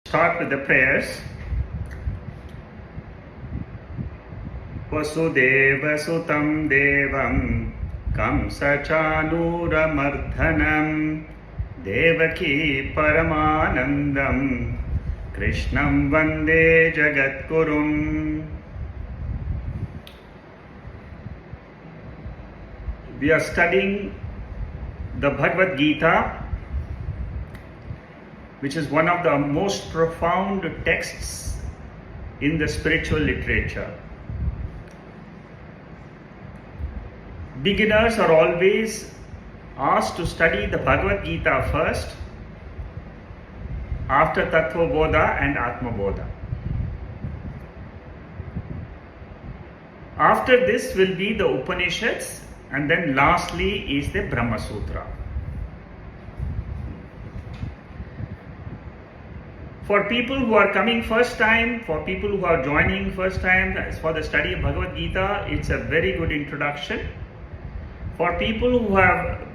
Start with the prayers. Vasudeva Sutam Devam Kamsachanuramarthanam Devaki Paramanandam Krishnam Vande Jagatgurum. We are studying the Bhagavad Gita, which is one of the most profound texts in the spiritual literature. Beginners are always asked to study the Bhagavad Gita first, after Tattva Bodha and Atma Bodha. After this will be the Upanishads, and then lastly is the Brahma Sutra. For people who are coming first time, for people who are joining first time for the study of Bhagavad Gita, it's a very good introduction. For people who have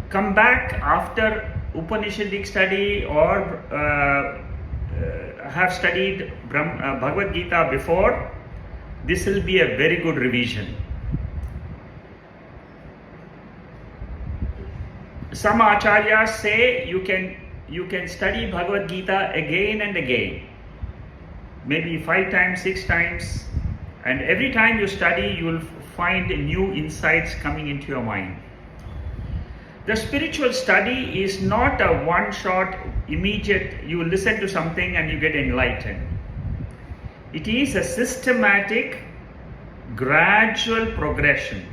come back after Upanishadic study or have studied Bhagavad Gita before, this will be a very good revision. Some acharyas say you can study Bhagavad Gita again and again, maybe 5 times, 6 times, and every time you study, you will find new insights coming into your mind. The spiritual study is not a one-shot, immediate, you listen to something and you get enlightened. It is a systematic, gradual progression.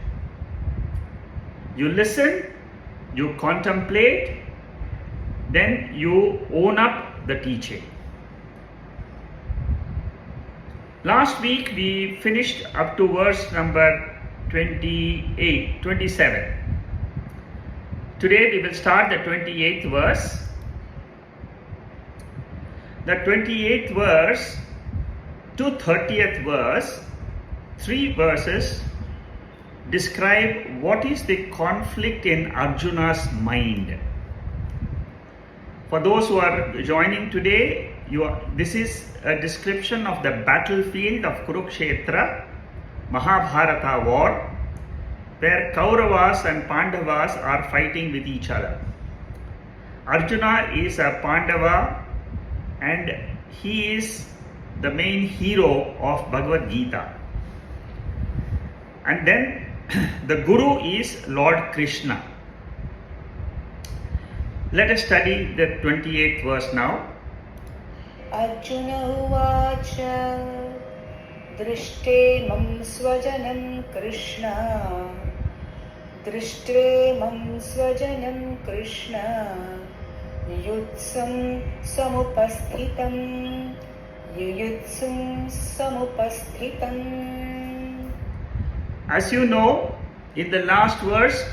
You listen, you contemplate, then you own up the teaching. Last week we finished up to verse number 27. Today we will start the 28th verse. The 28th verse to 30th verse, 3 verses describe what is the conflict in Arjuna's mind. For those who are joining today, this is a description of the battlefield of Kurukshetra, Mahabharata war, where Kauravas and Pandavas are fighting with each other. Arjuna is a Pandava and he is the main hero of Bhagavad Gita. And then the Guru is Lord Krishna. Let us study the 28th verse now. Arjuna uvacha drishte mam svajanam Krishna drishte mam svajanam Krishna yutsam samupasthitam yuyutsam samupasthitam. As you know, in the last verse,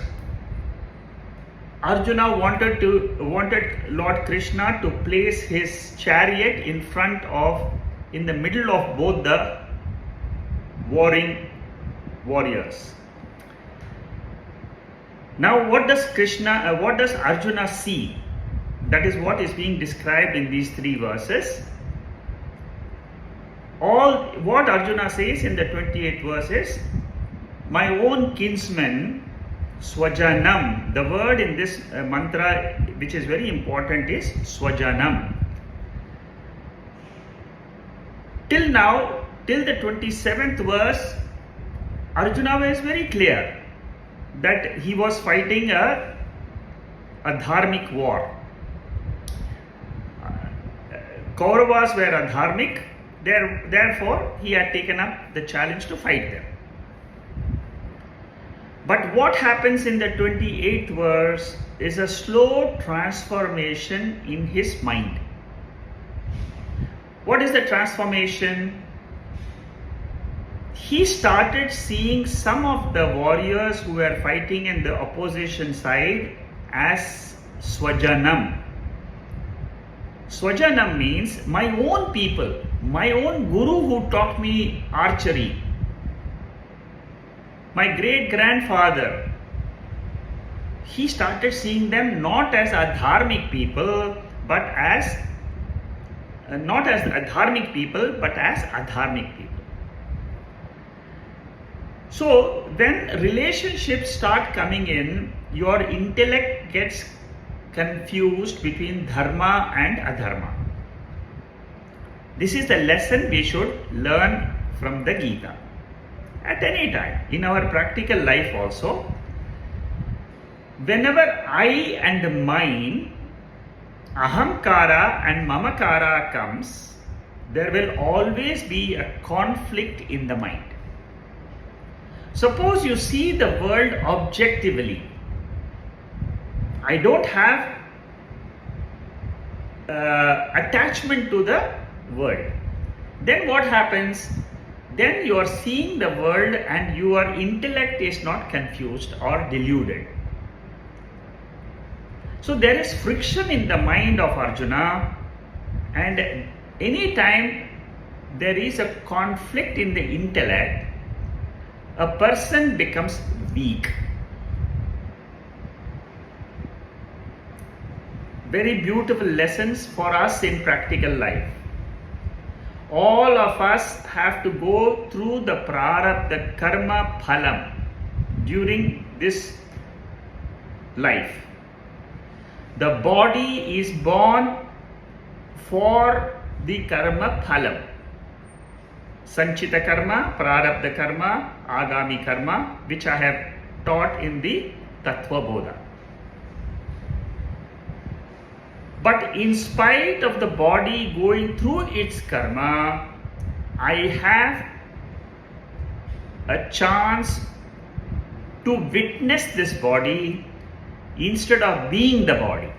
Arjuna wanted Lord Krishna to place his chariot in the middle of both the warring warriors. Now what does Arjuna see? That is what is being described in these 3 verses. What Arjuna says in the 28th verse is, my own kinsman, Swajanam. The word in this mantra, which is very important, is Swajanam. Till now, till the 27th verse, Arjuna was very clear that he was fighting a dharmic war. Kauravas were adharmic, therefore he had taken up the challenge to fight them. But what happens in the 28th verse is a slow transformation in his mind. What is the transformation? He started seeing some of the warriors who were fighting in the opposition side as Swajanam. Swajanam means my own people, my own guru who taught me archery. My great-grandfather, he started seeing them not as adharmic people, but as not as adharmic people, but as adharmic people. So when relationships start coming in, your intellect gets confused between dharma and adharma. This is the lesson we should learn from the Gita. At any time, in our practical life also, whenever I and mine, ahamkara and mamakara comes, there will always be a conflict in the mind. Suppose you see the world objectively. I don't have attachment to the world. Then what happens? Then you are seeing the world and your intellect is not confused or deluded. So there is friction in the mind of Arjuna, and any time there is a conflict in the intellect, a person becomes weak. Very beautiful lessons for us in practical life. All of us have to go through the prarabdha karma phalam during this life. The body is born for the karma phalam. Sanchita karma, prarabdha karma, agami karma, which I have taught in the Tattva Bodha. But in spite of the body going through its karma, I have a chance to witness this body instead of being the body.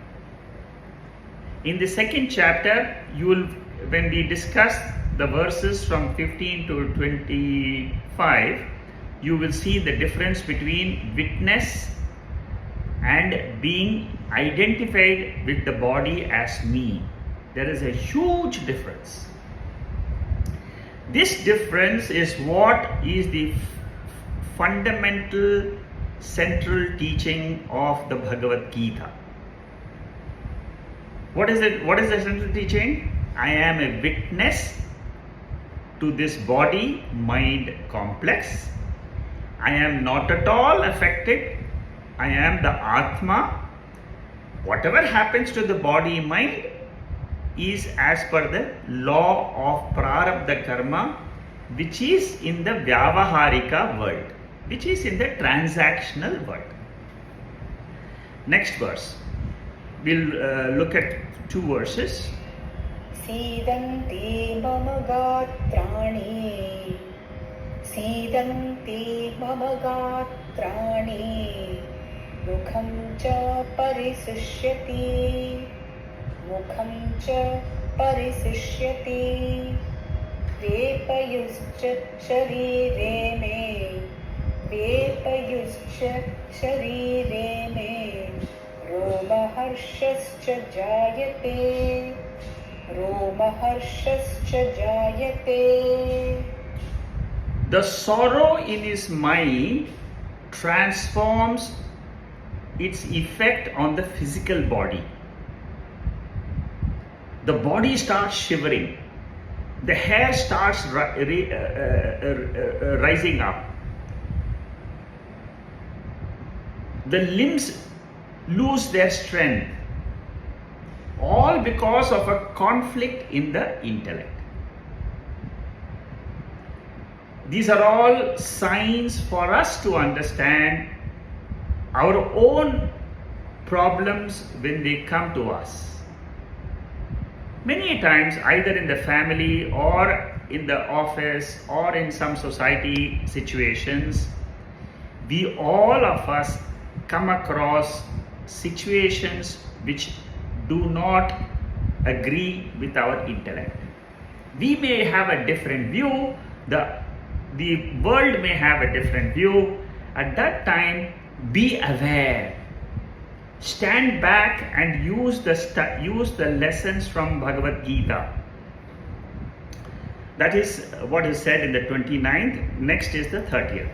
In the second chapter, when we discuss the verses from 15 to 25, you will see the difference between witness and being identified with the body as me. There is a huge difference. This difference is what is the fundamental central teaching of the Bhagavad Gita. What is it? What is the central teaching? I am a witness to this body mind complex. I am not at all affected. I am the Atma. Whatever happens to the body mind is as per the law of prarabdha karma, which is in the vyavaharika world, which is in the transactional world. Next verse. We'll look at two verses. Sidanti mama gatrani, Sidanti mama gatrani, Mukham cha parisishyati, Mukham cha parisishyati, Vepayuscha sharire me, Vepayuscha sharire me, Romaharshascha jayate, Romaharshascha jayate. The sorrow in his mind transforms its effect on the physical body. The body starts shivering. The hair starts rising up. The limbs lose their strength. All because of a conflict in the intellect. These are all signs for us to understand our own problems when they come to us. Many times, either in the family or in the office or in some society situations, we all of us come across situations which do not agree with our intellect. We may have a different view, the world may have a different view. At that time, be aware. Stand back and use the lessons from Bhagavad Gita. That is what is said in the 29th. Next is the 30th.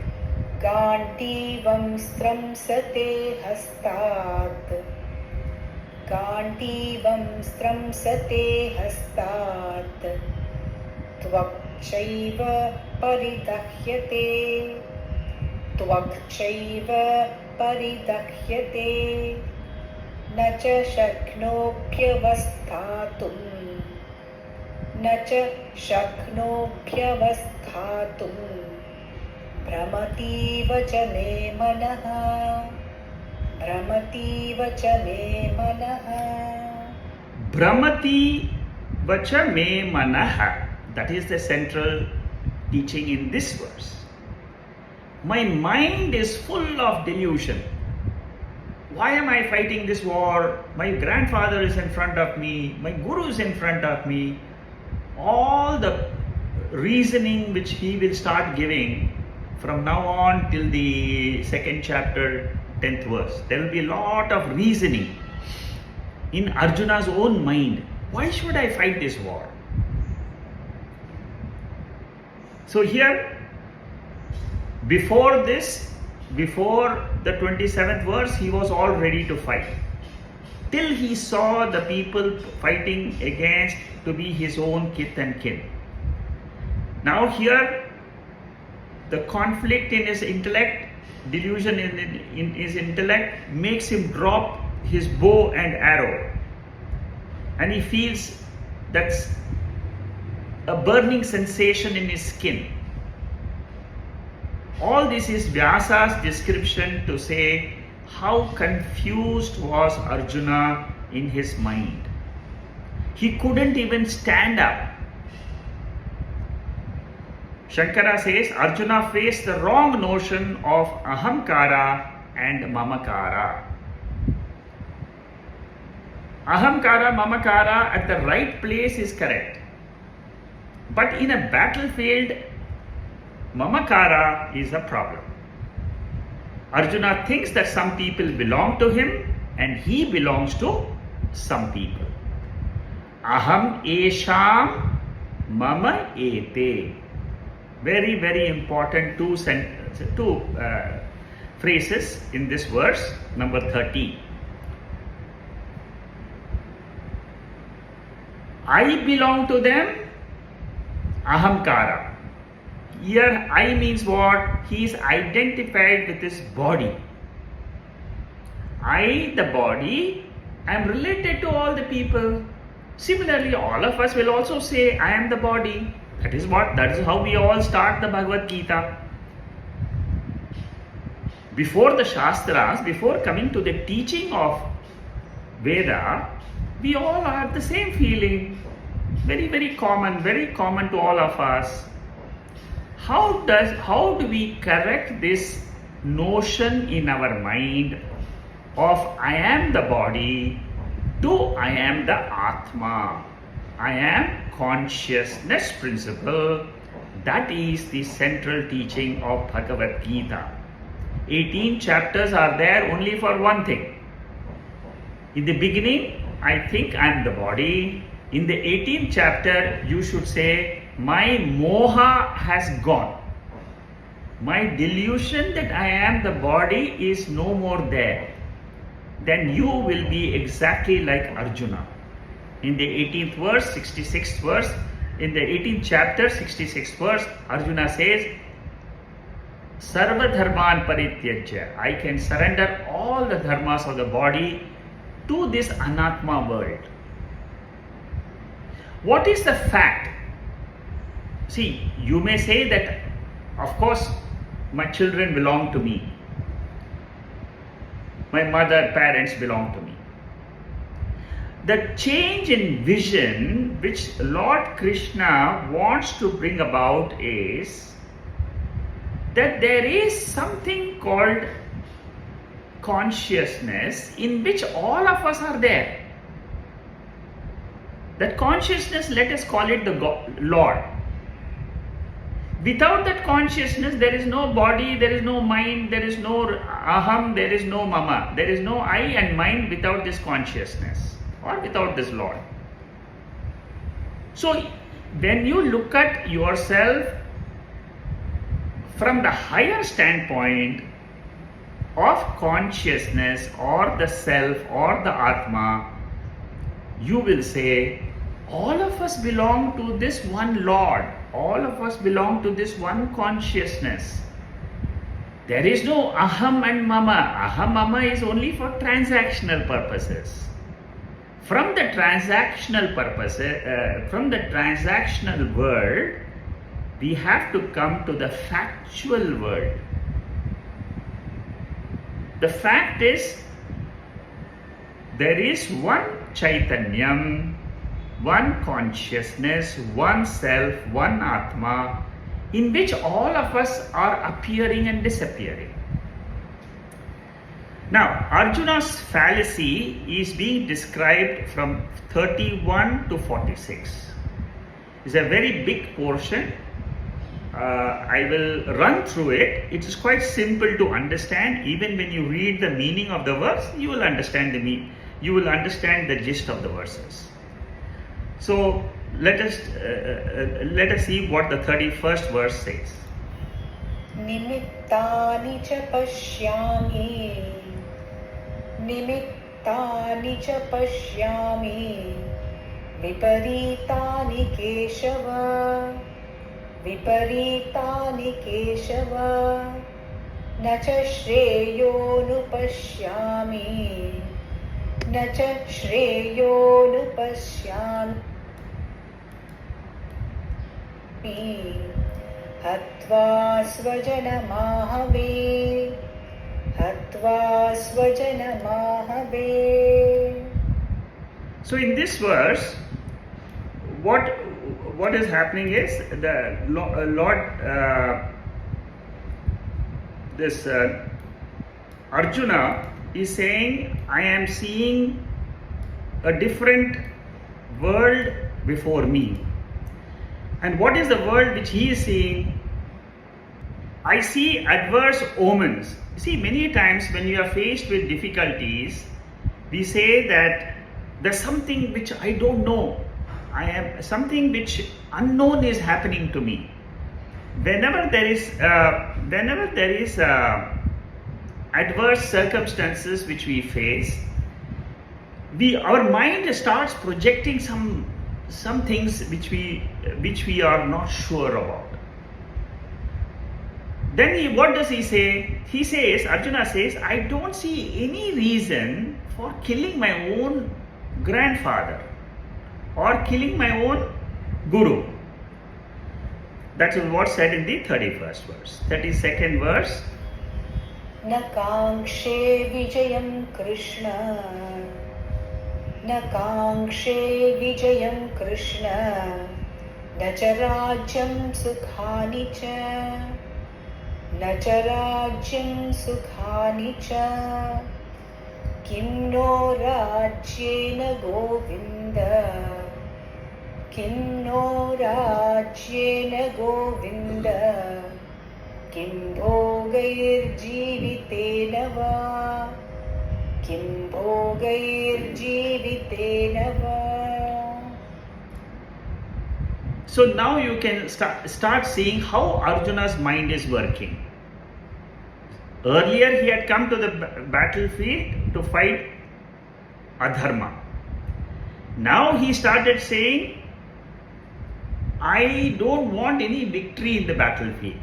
Gantivam stram sate hastat, गाण्डीवं स्रंसते हस्तात् त्वक्चैव परिदह्यते त्वक्चैव परिदह्यते न च शक्नोऽभ्यवस्थातुं न च शक्नोऽभ्यवस्थातुं भ्रमतीव च मे मनः भ्रमतीव च मे मनः Brahmati vacha me manaha. That is the central teaching in this verse. My mind is full of delusion. Why am I fighting this war? My grandfather is in front of me. My guru is in front of me. All the reasoning which he will start giving from now on till the second chapter, 10th verse. There will be a lot of reasoning in Arjuna's own mind. Why should I fight this war? So here, before the 27th verse, he was all ready to fight. Till he saw the people fighting against to be his own kith and kin. Now here, the conflict in his intellect, delusion in his intellect makes him drop his bow and arrow. And he feels that's a burning sensation in his skin. All this is Vyasa's description to say how confused was Arjuna in his mind. He couldn't even stand up. Shankara says Arjuna faced the wrong notion of ahamkara and mamakara. Ahamkara, mamakara at the right place is correct. But in a battlefield, mamakara is a problem. Arjuna thinks that some people belong to him and he belongs to some people. Aham esham mama ete. Very, very important two phrases in this verse, number 30. I belong to them, ahamkara. Here I means what? He is identified with his body. I, the body, am related to all the people. Similarly, all of us will also say, I am the body. That is how we all start the Bhagavad Gita. Before the Shastras, before coming to the teaching of Veda, we all have the same feeling. Very, very common to all of us. How do we correct this notion in our mind of I am the body to I am the Atma? I am consciousness principle. That is the central teaching of Bhagavad Gita. 18 chapters are there only for one thing. In the beginning, I think I am the body. In the 18th chapter, you should say, my moha has gone. My delusion that I am the body is no more there. Then you will be exactly like Arjuna. In the 18th verse, 66th verse, in the 18th chapter, 66th verse, Arjuna says, Sarva dharman parityajya. I can surrender all the dharmas of the body to this anatma world. What is the fact? See, you may say that, of course, my children belong to me. My mother, parents belong to me. The change in vision which Lord Krishna wants to bring about is that there is something called consciousness in which all of us are there. That consciousness, let us call it the Lord. Without that consciousness, there is no body, there is no mind, there is no aham, there is no mama. There is no I and mind without this consciousness or without this Lord. So, when you look at yourself from the higher standpoint of consciousness or the self or the Atma, you will say, all of us belong to this one Lord, all of us belong to this one consciousness. There is no aham and mama. Aham mama is only for transactional purposes. From the transactional from the transactional world, we have to come to the factual world. The fact is, there is one Chaitanyam, one consciousness, one self, one Atma, in which all of us are appearing and disappearing. Now, Arjuna's fallacy is being described from 31 to 46. It's a very big portion. I will run through it. It is quite simple to understand. Even when you read the meaning of the verse, you will understand you will understand the gist of the verses. So let us see what the 31st verse says. Nimittani cha pashyami, nimittani cha pashyami, viparitani keshava, viparitani keshava, na cha shreyonupashyami, na cha shreyonupashyami, hatva svajanamahave, hatva svajanamahave. So in this verse, what is happening is the Lord, Arjuna is saying, I am seeing a different world before me. And what is the world which he is seeing? I see adverse omens. See, many times when we are faced with difficulties, we say that there's something which I don't know. Something which unknown is happening to me. Whenever there is adverse circumstances which we face, our mind starts projecting some things which we are not sure about. Then what does he say? He says, Arjuna says, I don't see any reason for killing my own grandfather or killing my own guru. That is what's said in the 31st verse. 32nd verse. Na kangshe vijayam Krishna, na kangshe vijayam Krishna, na cha rajyam sukhani cha, na cha rajyam sukhani cha, kim no rajyena govinda, kim no rajyena govinda, kim bhogair jivitena va, kim bhogair jivitena va. So now you can start seeing how Arjuna's mind is working. Earlier he had come to the battlefield to fight adharma. Now he started saying, I don't want any victory in the battlefield.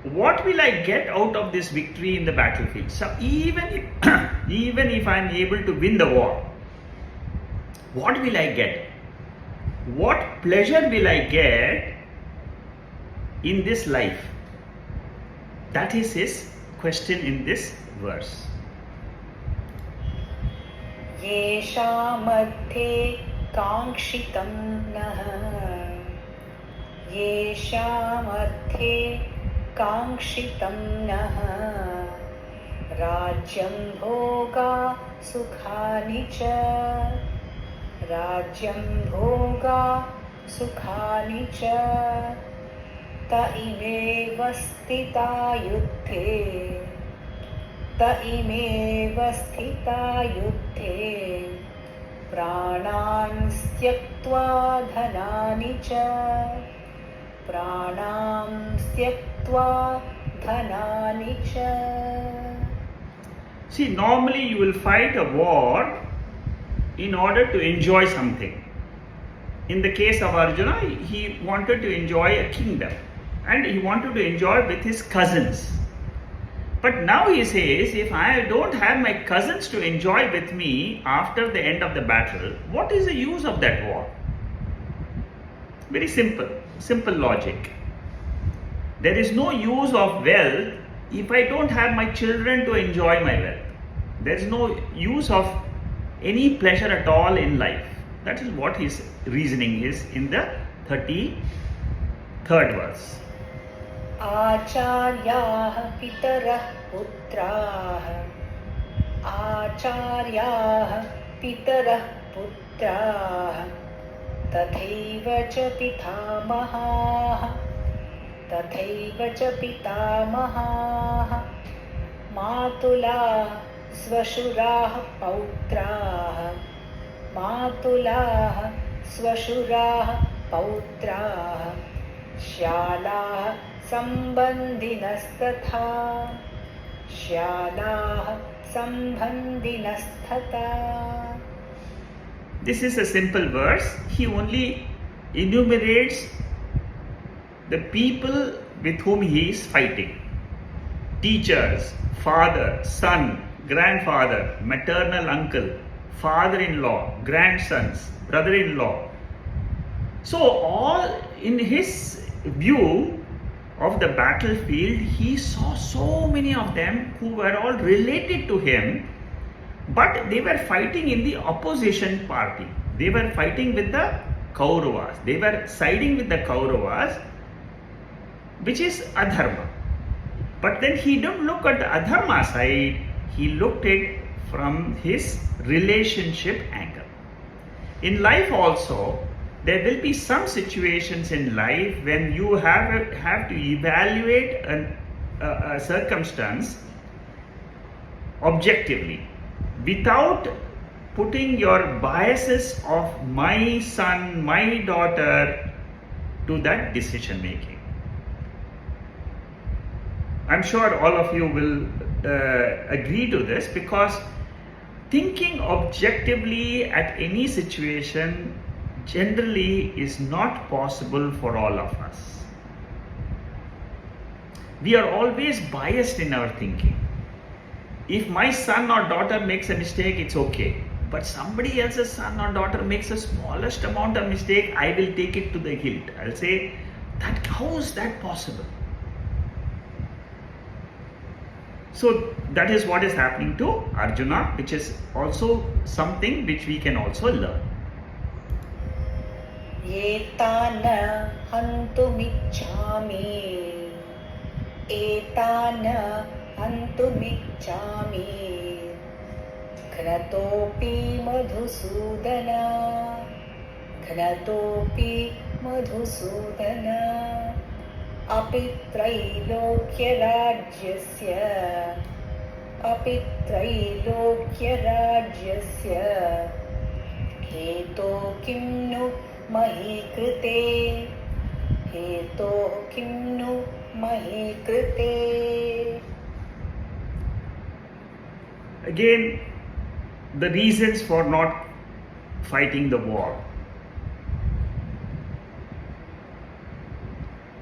What will I get out of this victory in the battlefield? So even if I am able to win the war, what will I get? What pleasure will I get in this life? That is his question in this verse. Yesha madhe kangshitam naha, yesha madhe kangshitam naha, rajyam bhoga sukhani cha, rajyam bhoga sukhani cha, ta ime vastita yuddhe, ta ime vastita yuddhe, pranan styaktva dhanani cha, pranam styaktva dhanani cha. See, normally you will fight a war in order to enjoy something. In the case of Arjuna, he wanted to enjoy a kingdom and he wanted to enjoy with his cousins. But now he says, if I don't have my cousins to enjoy with me after the end of the battle, what is the use of that war? Very simple logic. There is no use of wealth if I don't have my children to enjoy my wealth. There is no use of any pleasure at all in life. That is what his reasoning is in the 33rd verse. Acharyaah pitarah putraah Acharyaah pitarah putraah Tathaiva cha pitamahaah Tathaiva cha pitamahaah Matulah swashuraah pautraah Matulah swashuraah pautraah Shyalah Sambandhinasthatha Shyalah Sambandhinasthatha. This is a simple verse. He only enumerates the people with whom he is fighting. Teachers, father, son, grandfather, maternal uncle, father-in-law, grandsons, brother-in-law. So all in his view of the battlefield, he saw so many of them who were all related to him, but they were fighting in the opposition party. They were fighting with the Kauravas. They were siding with the Kauravas, which is adharma. But then he didn't look at the adharma side, he looked at it from his relationship angle. In life also, there will be some situations in life when you have to evaluate a circumstance objectively without putting your biases of my son, my daughter to that decision making. I'm sure all of you will agree to this, because thinking objectively at any situation generally is not possible for all of us. We are always biased in our thinking. If my son or daughter makes a mistake, it's okay. But somebody else's son or daughter makes the smallest amount of mistake, I will take it to the hilt. I'll say, how is that possible? So that is what is happening to Arjuna, which is also something which we can also learn. Etana hantumichhami Etana hantumichhami Ghnatopi madhusudana Ghnatopi madhusudana Api trailokya rajyasya Api trailokya rajyasya Heto kimnu Mahikrite Heto kimnu Mahikrite. Again, the reasons for not fighting the war.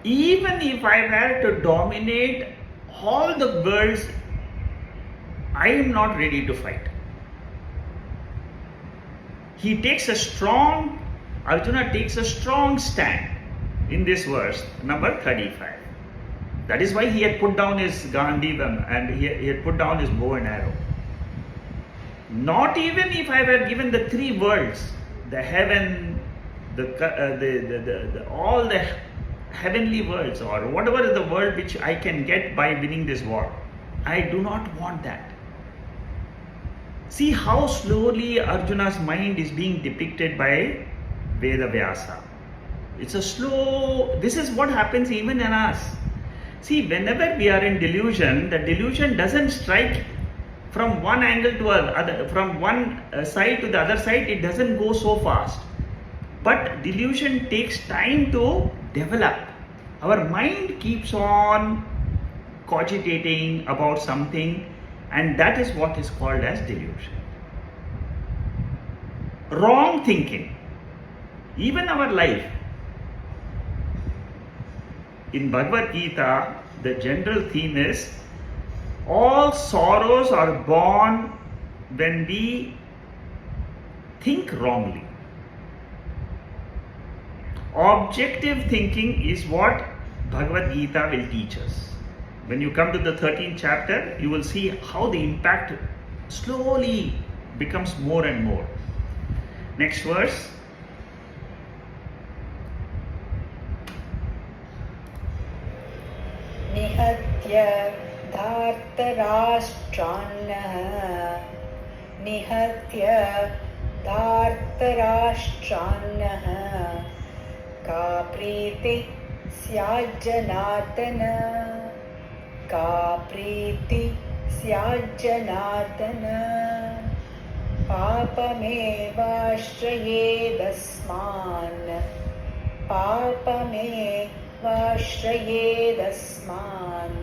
Even if I were to dominate all the worlds, I am not ready to fight. Arjuna takes a strong stand in this verse, number 35. That is why he had put down his Gandivam and he had put down his bow and arrow. Not even if I were given the three worlds, the heaven, all the heavenly worlds, or whatever is the world which I can get by winning this war. I do not want that. See how slowly Arjuna's mind is being depicted by Veda Vyasa. It's a slow, this is what happens even in us. See, whenever we are in delusion, the delusion doesn't strike from one angle to other, from one side to the other side, it doesn't go so fast. But delusion takes time to develop. Our mind keeps on cogitating about something, and that is what is called as delusion. wrong thinking, even our life. In Bhagavad Gita, the general theme is all sorrows are born when we think wrongly. Objective thinking is what Bhagavad Gita will teach us. When you come to the 13th chapter, you will see how the impact slowly becomes more and more. Next verse. Nihatya dhartarashtrannah Nihatya dhartarashtrannah Ka priti syajjanatana Ka priti syajjanatana Papamevashtrayedasman Papamevashtrayedasman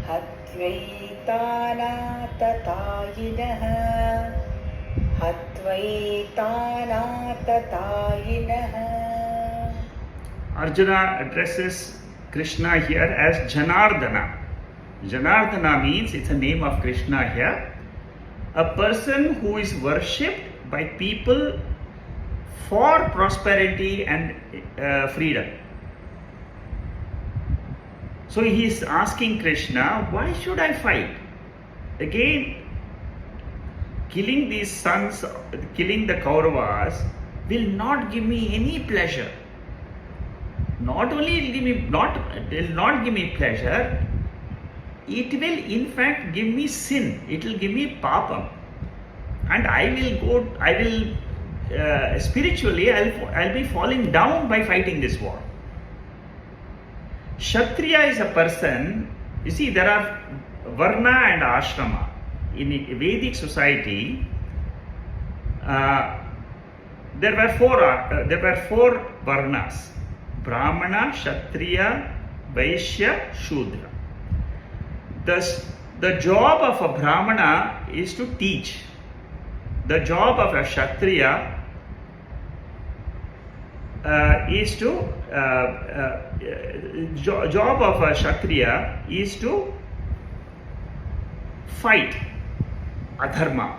Hatvaitana tatayinah Hatvaitana tatayinah. Arjuna addresses Krishna here as Janardana. Janardana means it's a name of Krishna here. A person who is worshipped by people for prosperity and freedom. So he is asking Krishna, why should I fight? Again, killing these sons, killing the Kauravas will not give me any pleasure. Not only will not give me pleasure, it will in fact give me sin. It will give me papam, and spiritually I'll be falling down by fighting this war. Kshatriya is a person. You see, there are varna and ashrama in a Vedic society. There were four varnas: Brahmana, Kshatriya, Vaishya, Shudra. The job of a Brahmana is to teach. The job of a Kshatriya is to fight adharma,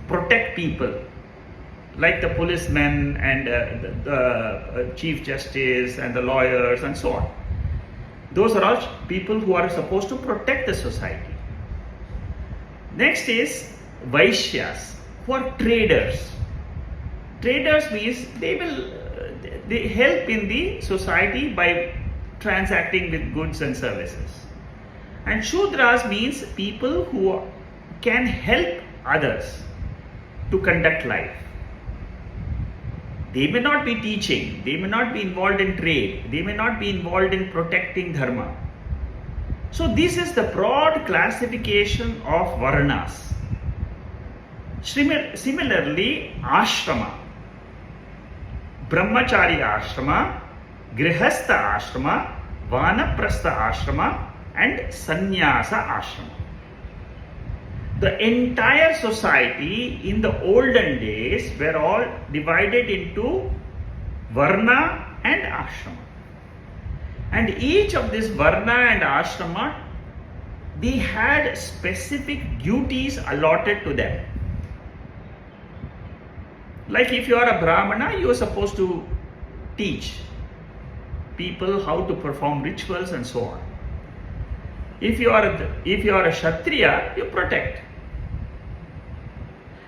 protect people, like the policemen and the chief justice and the lawyers and so on. Those are all people who are supposed to protect the society. Next is Vaishyas, who are traders. Traders means they help in the society by transacting with goods and services. And Shudras means people who can help others to conduct life. They may not be teaching, they may not be involved in trade, they may not be involved in protecting dharma. So this is the broad classification of varnas. Similarly, ashrama, brahmachari ashrama, grihastha ashrama, vanaprastha ashrama and sannyasa ashrama. The entire society in the olden days were all divided into varna and ashrama. And each of these varna and ashrama, they had specific duties allotted to them. Like if you are a Brahmana, you are supposed to teach people how to perform rituals and so on. If you are a Kshatriya, you protect.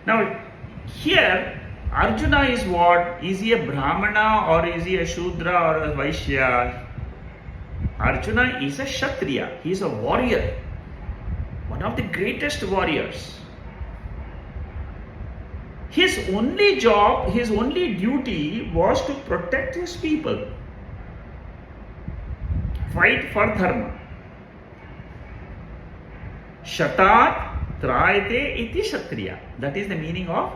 Now here Arjuna is what? Is he a Brahmana or is he a Shudra or a Vaishya? Arjuna is a Kshatriya. He is a warrior. One of the greatest warriors. His only job, his only duty was to protect his people. Fight for dharma. Shatat trayate iti Kshatriya. That is the meaning of,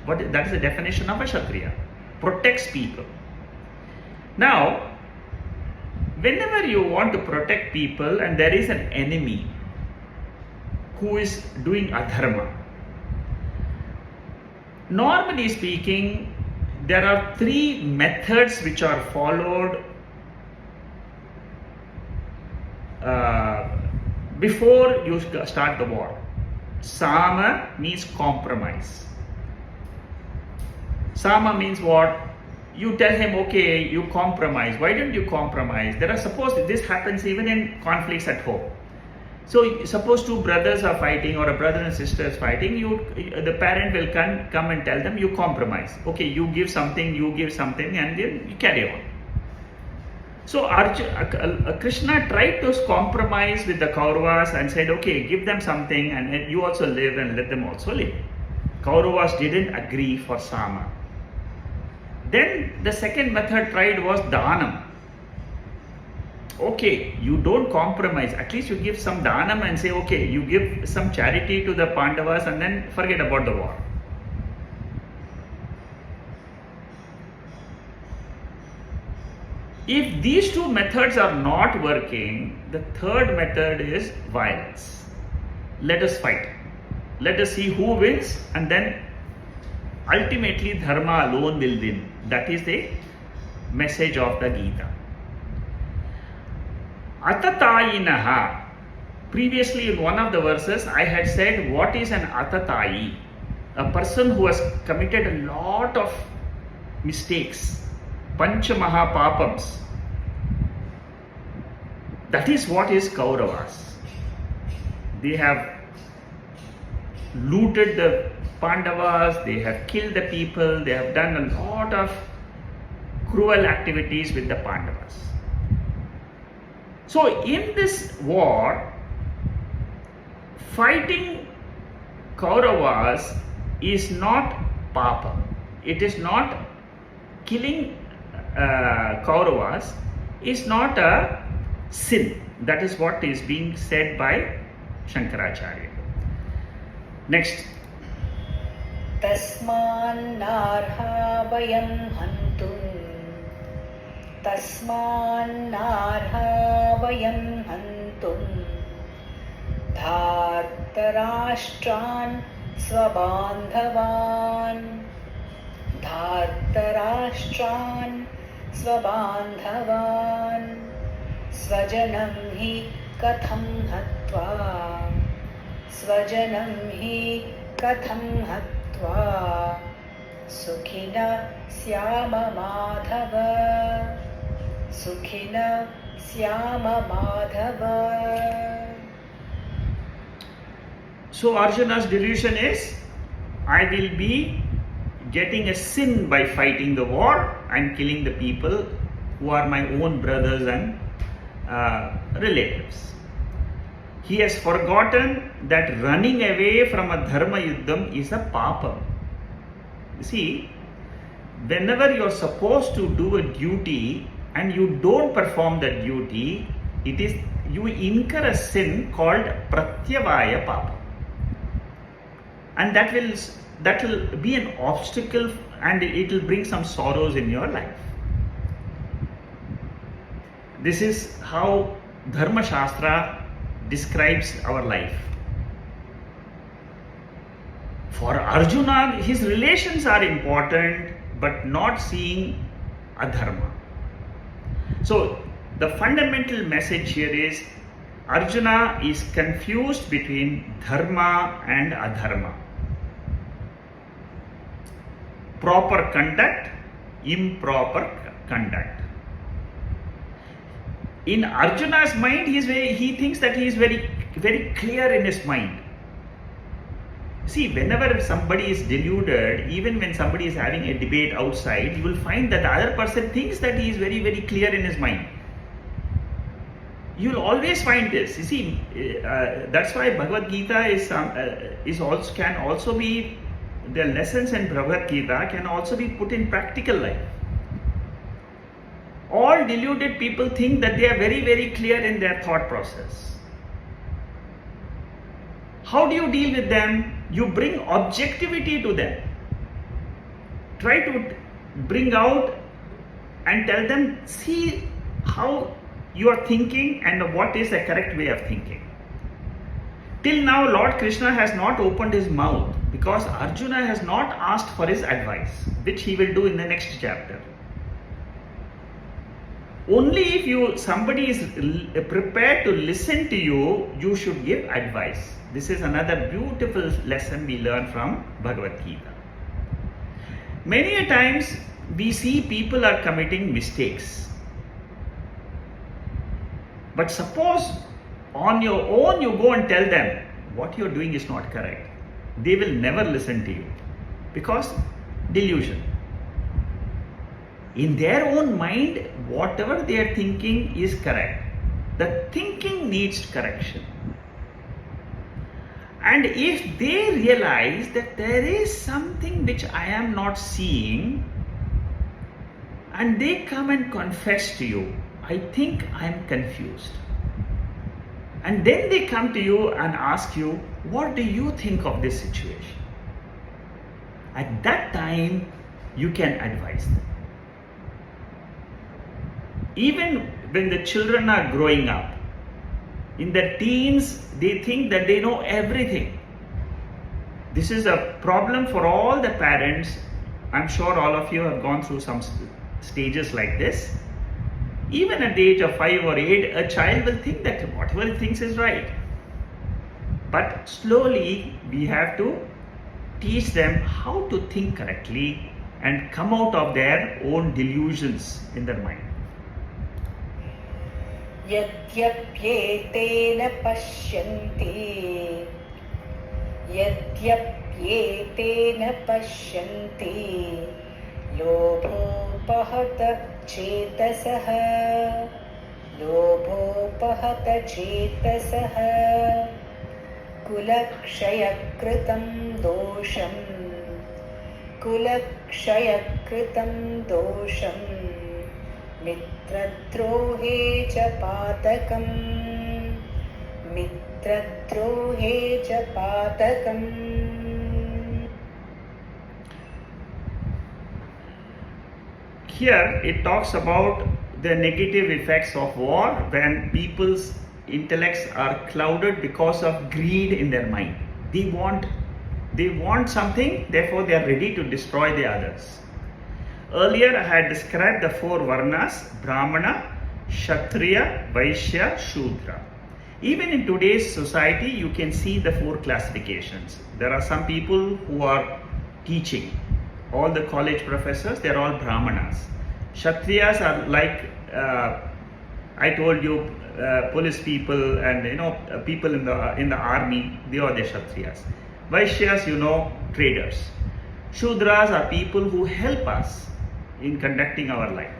that is the definition of a Kshatriya. Protects people. Now, whenever you want to protect people and there is an enemy who is doing adharma, Normally speaking, there are three methods which are followed before you start the war. Sama means compromise. Sama means what? You tell him, okay, you compromise. Why don't you compromise? Suppose this happens even in conflicts at home. So suppose two brothers are fighting or a brother and sister is fighting, the parent will come and tell them, you compromise. Okay, you give something, and then you carry on. So Krishna tried to compromise with the Kauravas and said, okay, give them something and you also live and let them also live. Kauravas didn't agree for Sama. Then the second method tried was Dhanam. Okay, you don't compromise. At least you give some Dhanam and say, okay, you give some charity to the Pandavas and then forget about the war. If these two methods are not working, the third method is violence. Let us fight. Let us see who wins, and then ultimately Dharma alone will win. That is the message of the Gita. Atatayinaha. Previously in one of the verses I had said, what is an atatayi? A person who has committed a lot of mistakes. Pancha Mahapapams. That is what is Kauravas. They have looted the Pandavas, they have killed the people, they have done a lot of cruel activities with the Pandavas. So in this war, fighting Kauravas is not papa. It is not killing Kauravas is not a sin. That is what is being said by Shankaracharya. Next. Tasmannarha vayam hantum. Tasmannarha vayam hantum. Dhartarashtran swabandhavan. Dhartarashtran swabandhavan. Swajanam hi katham hatva. Swajanam hi katham hatva. Sukhina syama madhava. Sukhina syama madhava. So Arjuna's delusion is, I will be getting a sin by fighting the war and killing the people who are my own brothers and relatives. He has forgotten that running away from a dharma yuddham is a papa. You see, whenever you are supposed to do a duty and you don't perform that duty, you incur a sin called pratyavaya papa. And that will be an obstacle and it will bring some sorrows in your life. This is how Dharma Shastra describes our life. For Arjuna, his relations are important, but not seeing adharma. So, the fundamental message here is Arjuna is confused between dharma and adharma. Proper conduct, improper conduct. In Arjuna's mind, he thinks that he is very, very clear in his mind. See, whenever somebody is deluded, even when somebody is having a debate outside, you will find that the other person thinks that he is very, very clear in his mind. You will always find this. You see, that's why Bhagavad Gita can also be, the lessons in Bhagavad Gita can also be put in practical life. All deluded people think that they are very, very clear in their thought process. How do you deal with them? You bring objectivity to them. Try to bring out and tell them, see how you are thinking and what is the correct way of thinking. Till now, Lord Krishna has not opened his mouth. Because Arjuna has not asked for his advice, which he will do in the next chapter. Only if somebody is prepared to listen to you, you should give advice. This is another beautiful lesson we learn from Bhagavad Gita. Many a times we see people are committing mistakes. But suppose on your own you go and tell them what you're doing is not correct. They will never listen to you because delusion. In their own mind, whatever they are thinking is correct. The thinking needs correction. And if they realize that there is something which I am not seeing, and they come and confess to you, I think I am confused. And then they come to you and ask you, what do you think of this situation? At that time, you can advise them. Even when the children are growing up, in their teens, they think that they know everything. This is a problem for all the parents. I'm sure all of you have gone through some stages like this. Even at the age of 5 or 8, a child will think that whatever he thinks is right. But slowly, we have to teach them how to think correctly and come out of their own delusions in their mind. यद्यप्येतेन पश्यन्ति लोभोपहत चेतसः कुलक्षयकृतं दोषं मित्रद्रोहे च पातकम्. Here it talks about the negative effects of war when people's intellects are clouded because of greed in their mind. They want something, therefore they are ready to destroy the others. Earlier I had described the 4 varnas: Brahmana, Kshatriya, Vaishya, Shudra. Even in today's society, you can see the 4 classifications. There are some people who are teaching. All the college professors, they are all Brahmanas. Kshatriyas are like, I told you, police people and people in the army, they are the Kshatriyas. Vaishyas, traders. Shudras are people who help us in conducting our life.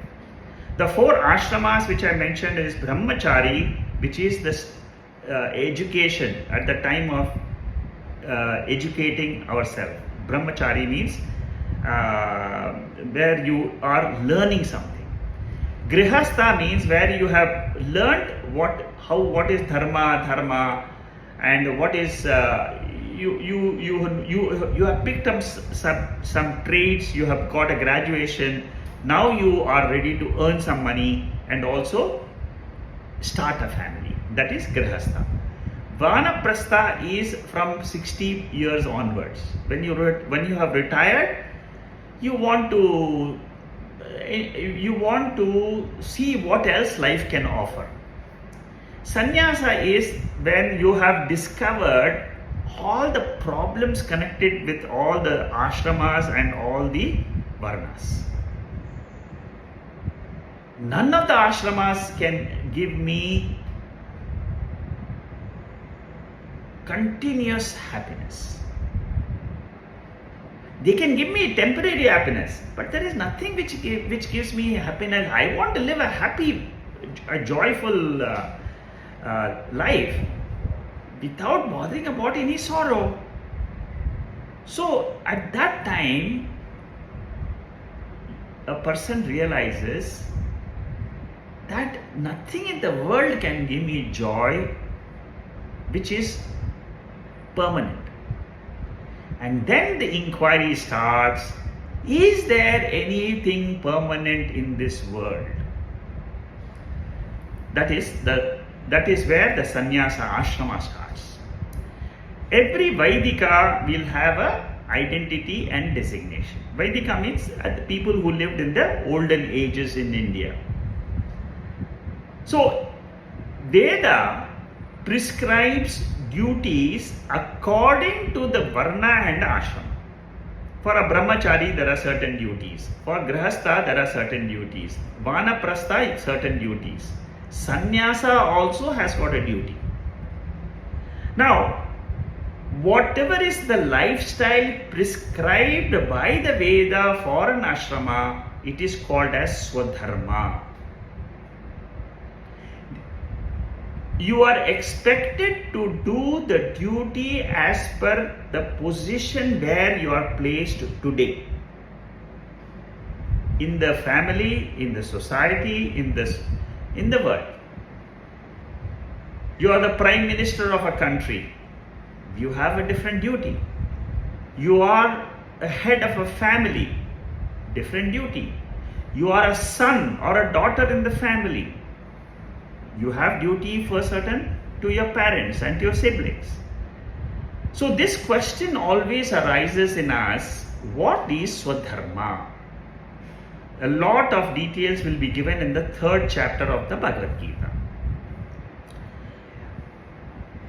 The 4 ashramas which I mentioned is Brahmachari, which is this education at the time of educating ourselves. Brahmachari means where you are learning something. Grihastha means where you have learned what is dharma, and what is you have picked up some trades. You have got a graduation. Now you are ready to earn some money and also start a family. That is Grihastha. Vanaprastha is from 60 years onwards. When you have retired, you want to see what else life can offer. Sannyasa is when you have discovered all the problems connected with all the ashramas and all the varnas. None of the ashramas can give me continuous happiness. They can give me temporary happiness, but there is nothing which gives me happiness. I want to live a happy, a joyful life without bothering about any sorrow. So at that time, a person realizes that nothing in the world can give me joy which is permanent. And then the inquiry starts, is there anything permanent in this world? That is where the sannyasa ashrama starts. Every Vaidika will have a identity and designation. Vaidika means the people who lived in the olden ages in India. So, Veda prescribes duties according to the Varna and Ashram. For a Brahmachari, there are certain duties. For Grihastha, there are certain duties. Vanaprastha, certain duties. Sannyasa also has got a duty. Now, whatever is the lifestyle prescribed by the Veda for an ashrama, it is called as Swadharma. You are expected to do the duty as per the position where you are placed today. In the family, in the society, in the world. You are the Prime Minister of a country. You have a different duty. You are a head of a family, different duty. You are a son or a daughter in the family. You have duty for certain to your parents and to your siblings. So this question always arises in us, what is Swadharma? A lot of details will be given in the 3rd chapter of the Bhagavad Gita.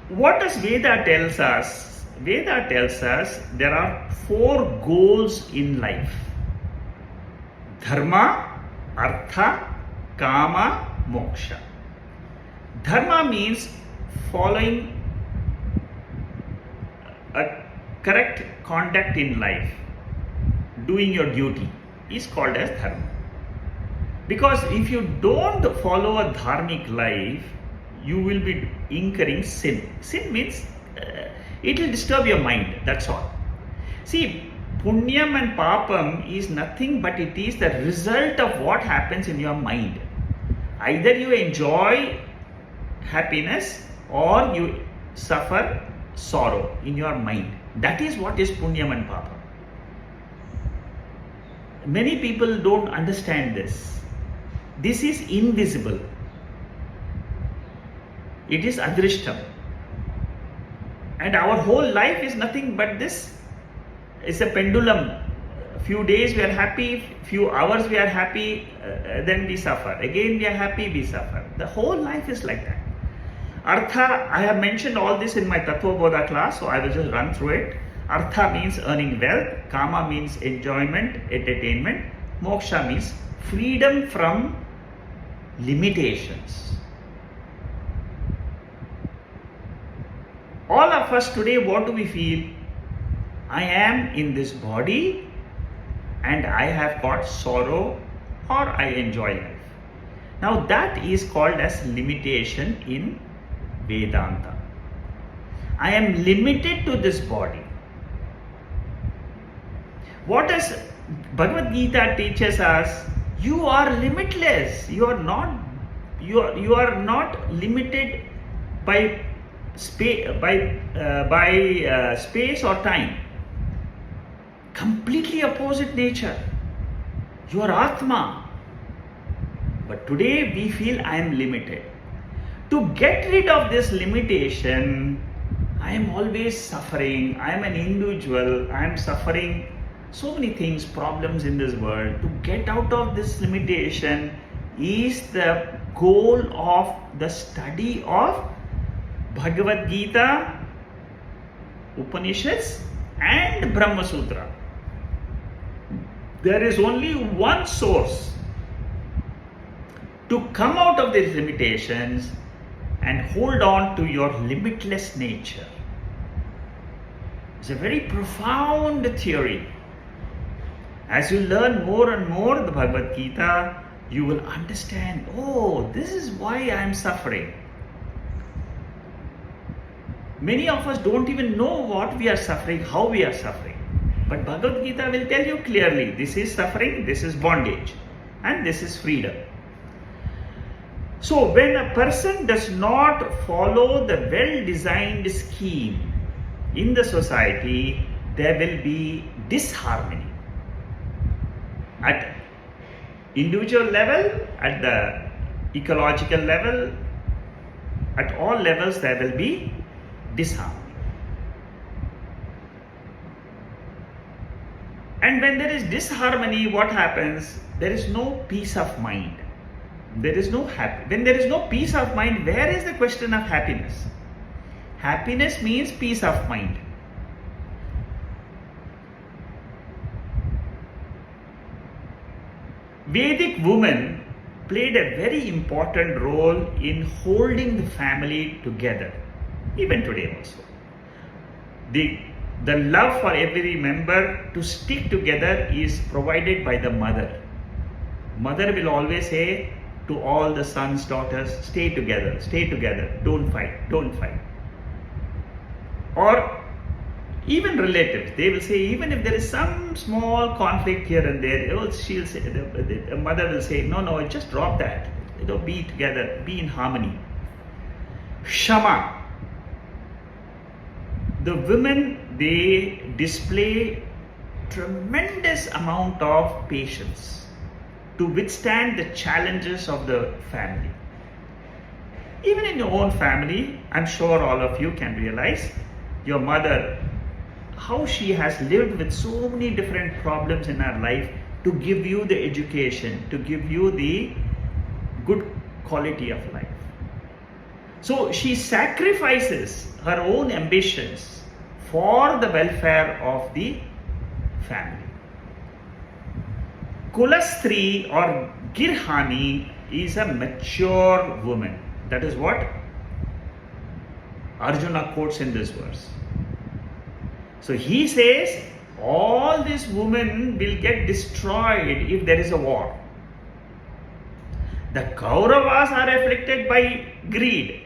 What does Veda tells us? Veda tells us there are 4 goals in life. Dharma, Artha, Kama, Moksha. Dharma means following a correct conduct in life. Doing your duty is called as dharma. Because if you don't follow a dharmic life, you will be incurring sin. Sin means it will disturb your mind, that's all. See, punyam and papam is nothing but it is the result of what happens in your mind. Either you enjoy happiness or you suffer sorrow in your mind. That is what is punyam and papam. Many people don't understand this. This is invisible. It is adrishtam. And our whole life is nothing but this. It's a pendulum. Few days we are happy, few hours we are happy, then we suffer. Again we are happy, we suffer. The whole life is like that. Artha, I have mentioned all this in my Tattva Bodha class, so I will just run through it. Artha means earning wealth, Kama means enjoyment, entertainment, Moksha means freedom from limitations. All of us today, what do we feel? I am in this body and I have got sorrow or I enjoy life. Now that is called as limitation in Vedanta. I am limited to this body. What does Bhagavad Gita teaches us? You are limitless. You are not limited by space or time. Completely opposite nature. You are Atma. But today we feel I am limited. To get rid of this limitation, I am always suffering. I am an individual. I am suffering so many things, problems in this world. To get out of this limitation is the goal of the study of Bhagavad Gita, Upanishads and Brahma Sutra. There is only one source to come out of these limitations and hold on to your limitless nature. It's a very profound theory. As you learn more and more the Bhagavad Gita, you will understand, oh, this is why I am suffering. Many of us don't even know what we are suffering, how we are suffering. But Bhagavad Gita will tell you clearly, this is suffering, this is bondage, and this is freedom. So when a person does not follow the well-designed scheme in the society, there will be disharmony. At individual level, at the ecological level, at all levels there will be disharmony. when there is disharmony, what happens? There is no peace of mind. There is no happy. When there is no peace of mind, where is the question of happiness? Happiness means peace of mind. Vedic women played a very important role in holding the family together, even today also. The love for every member to stick together is provided by the mother. Mother will always say to all the sons, daughters, stay together, don't fight, don't fight. Or even relatives, they will say, even if there is some small conflict here and there, she'll say, the mother will say, no, just drop that. Be together, be in harmony. Shama. The women, they display tremendous amount of patience to withstand the challenges of the family. Even in your own family, I'm sure all of you can realize your mother, how she has lived with so many different problems in her life to give you the education, to give you the good quality of life. So she sacrifices her own ambitions for the welfare of the family. Kulastri or Girhani is a mature woman. That is what Arjuna quotes in this verse. So he says, all these women will get destroyed if there is a war. The Kauravas are afflicted by greed.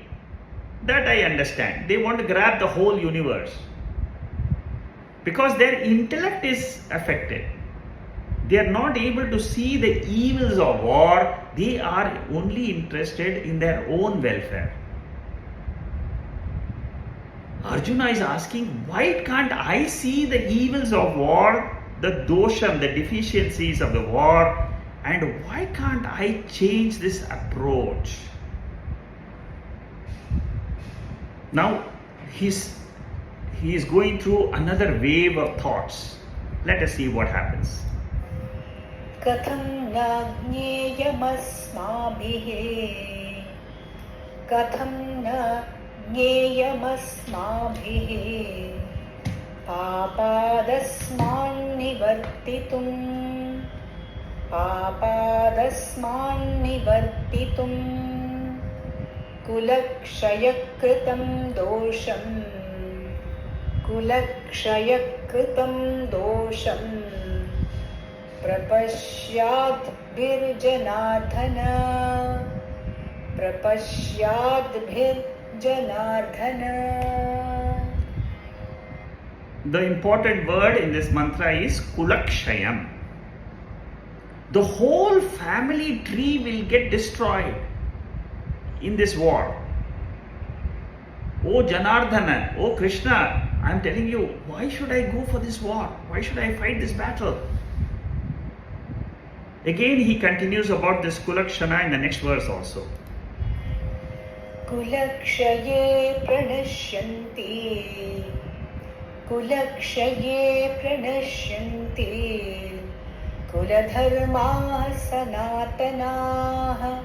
That I understand. They want to grab the whole universe. Because their intellect is affected. They are not able to see the evils of war. They are only interested in their own welfare. Arjuna is asking, why can't I see the evils of war, the dosham, the deficiencies of the war, and why can't I change this approach? Now, he is going through another wave of thoughts. Let us see what happens. Katham na jneyyamasmabhihi Katham na jneyyamasmabhihi Papadasman nivartitum Kulakshayakritam dosham Prapashyadbhir-janardhana. The important word in this mantra is Kulakshayam. The whole family tree will get destroyed in this war. Oh Janardhana, oh Krishna, I am telling you, why should I go for this war? Why should I fight this battle? Again he continues about this Kulakshana in the next verse also. Kulakshaye pranashyanti Kuladharmaah sanatanaah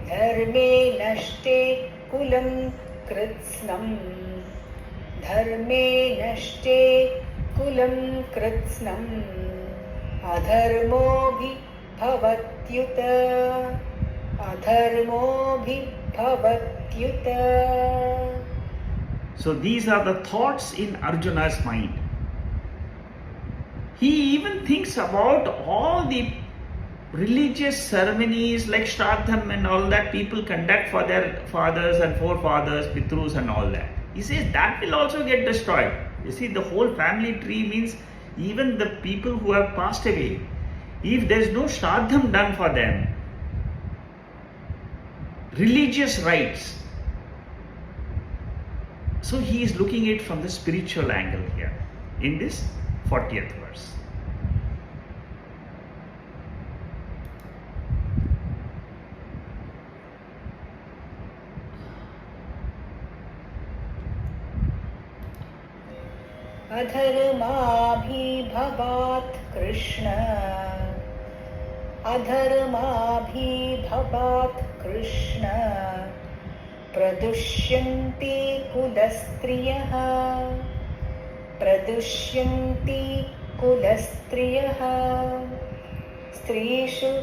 Dharme nashte kulam kritsnam Adharmobhi bhavatyuta. So these are the thoughts in Arjuna's mind. He even thinks about all the religious ceremonies like Shraddham and all that people conduct for their fathers and forefathers, Pitrus and all that. He says that will also get destroyed. You see, the whole family tree means even the people who have passed away. If there is no Shraddham done for them, religious rites. So he is looking at it from the spiritual angle here in this 40th verse. अधर्माभिभवात् Krishna अधर्माभिभवात् Krishna प्रदुष्यन्ति कुलस्त्रियः प्रदुष्यन्ति कुलस्त्रियः स्त्रीषु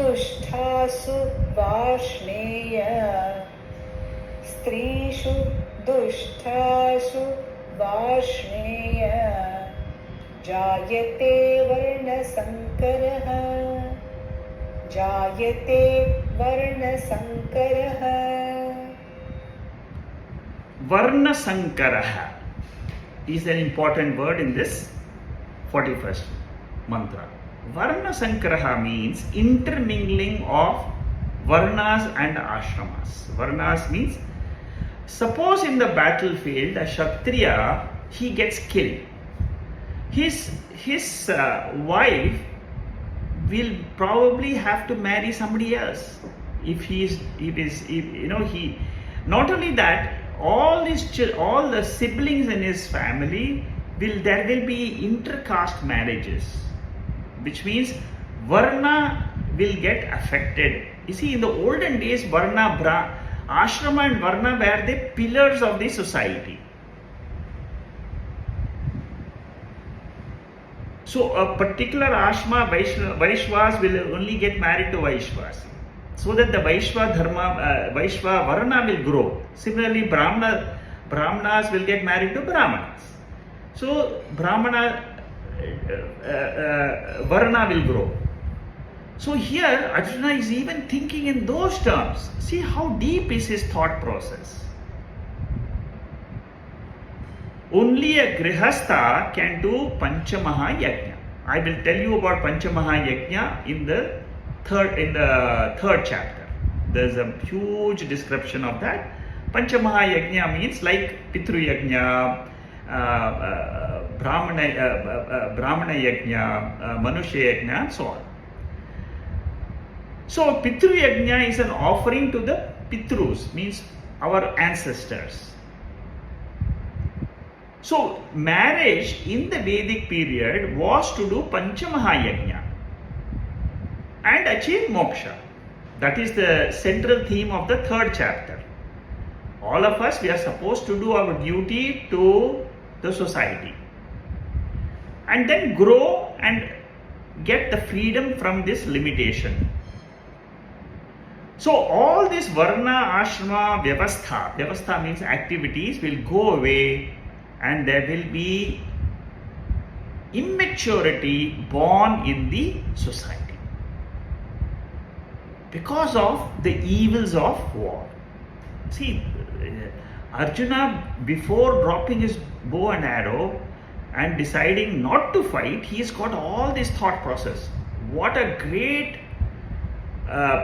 दुष्टासु वार्ष्णेय स्त्रीषु दुष्टासु वार्ष्णेय जायते वर्णसङ्करः जायते वर्णसङ्करः Varna Sankaraha is an important word in this 41st mantra. Varna Sankaraha means intermingling of Varnas and Ashramas. Varnas means, suppose in the battlefield a Kshatriya, he gets killed. His wife will probably have to marry somebody else. Not only that, all the siblings in his family there will be intercaste marriages, which means Varna will get affected. You see, in the olden days, Ashrama and Varna were the pillars of the society. So a particular Ashrama, Vaishvas will only get married to Vaishvas, so that the Vaishva Varna will grow. Similarly, Brahmanas will get married to Brahmanas. So Varna will grow. So here Arjuna is even thinking in those terms. See how deep is his thought process. Only a Grihastha can do Panchamaha Yajna. I will tell you about Panchamaha Yajna in the third chapter. There is a huge description of that. Panchamaha Yajna means like Pitru Yajna, Brahmana Yajna, Manusha Yajna, and so on. So Pitru Yajna is an offering to the Pitrus, means our ancestors. So marriage in the Vedic period was to do Panchamaha Yajna and achieve moksha. That is the central theme of the third chapter. All of us, we are supposed to do our duty to the society and then grow and get the freedom from this limitation. So all this Varna, Ashrama, Vyavastha means activities, will go away, and there will be immaturity born in the society because of the evils of war. See, Arjuna, before dropping his bow and arrow and deciding not to fight, he's got all this thought process. What a great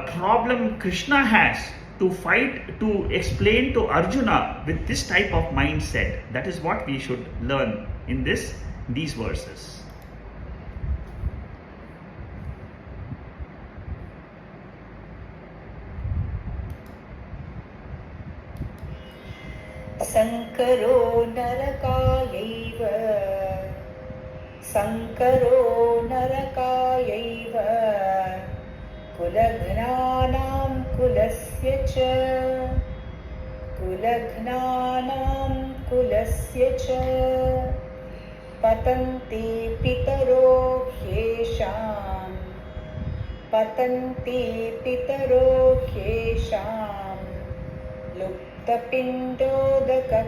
problem Krishna has to fight, to explain to Arjuna with this type of mindset. That is what we should learn in these verses. Sankaro narakayaiva Kulagnanam kulasya cha patanti pitaro khesham luptapindodaka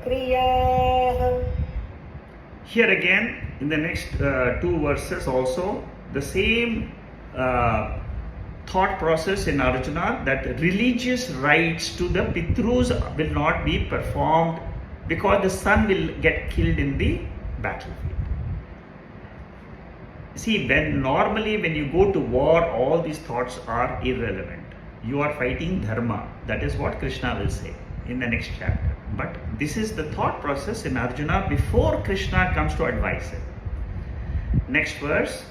kriyah. Here again, in the next two verses also, the same thought process in Arjuna, that religious rites to the Pitrus will not be performed because the son will get killed in the battlefield. See, normally when you go to war, all these thoughts are irrelevant. You are fighting dharma. That is what Krishna will say in the next chapter. But this is the thought process in Arjuna before Krishna comes to advise him. Next verse.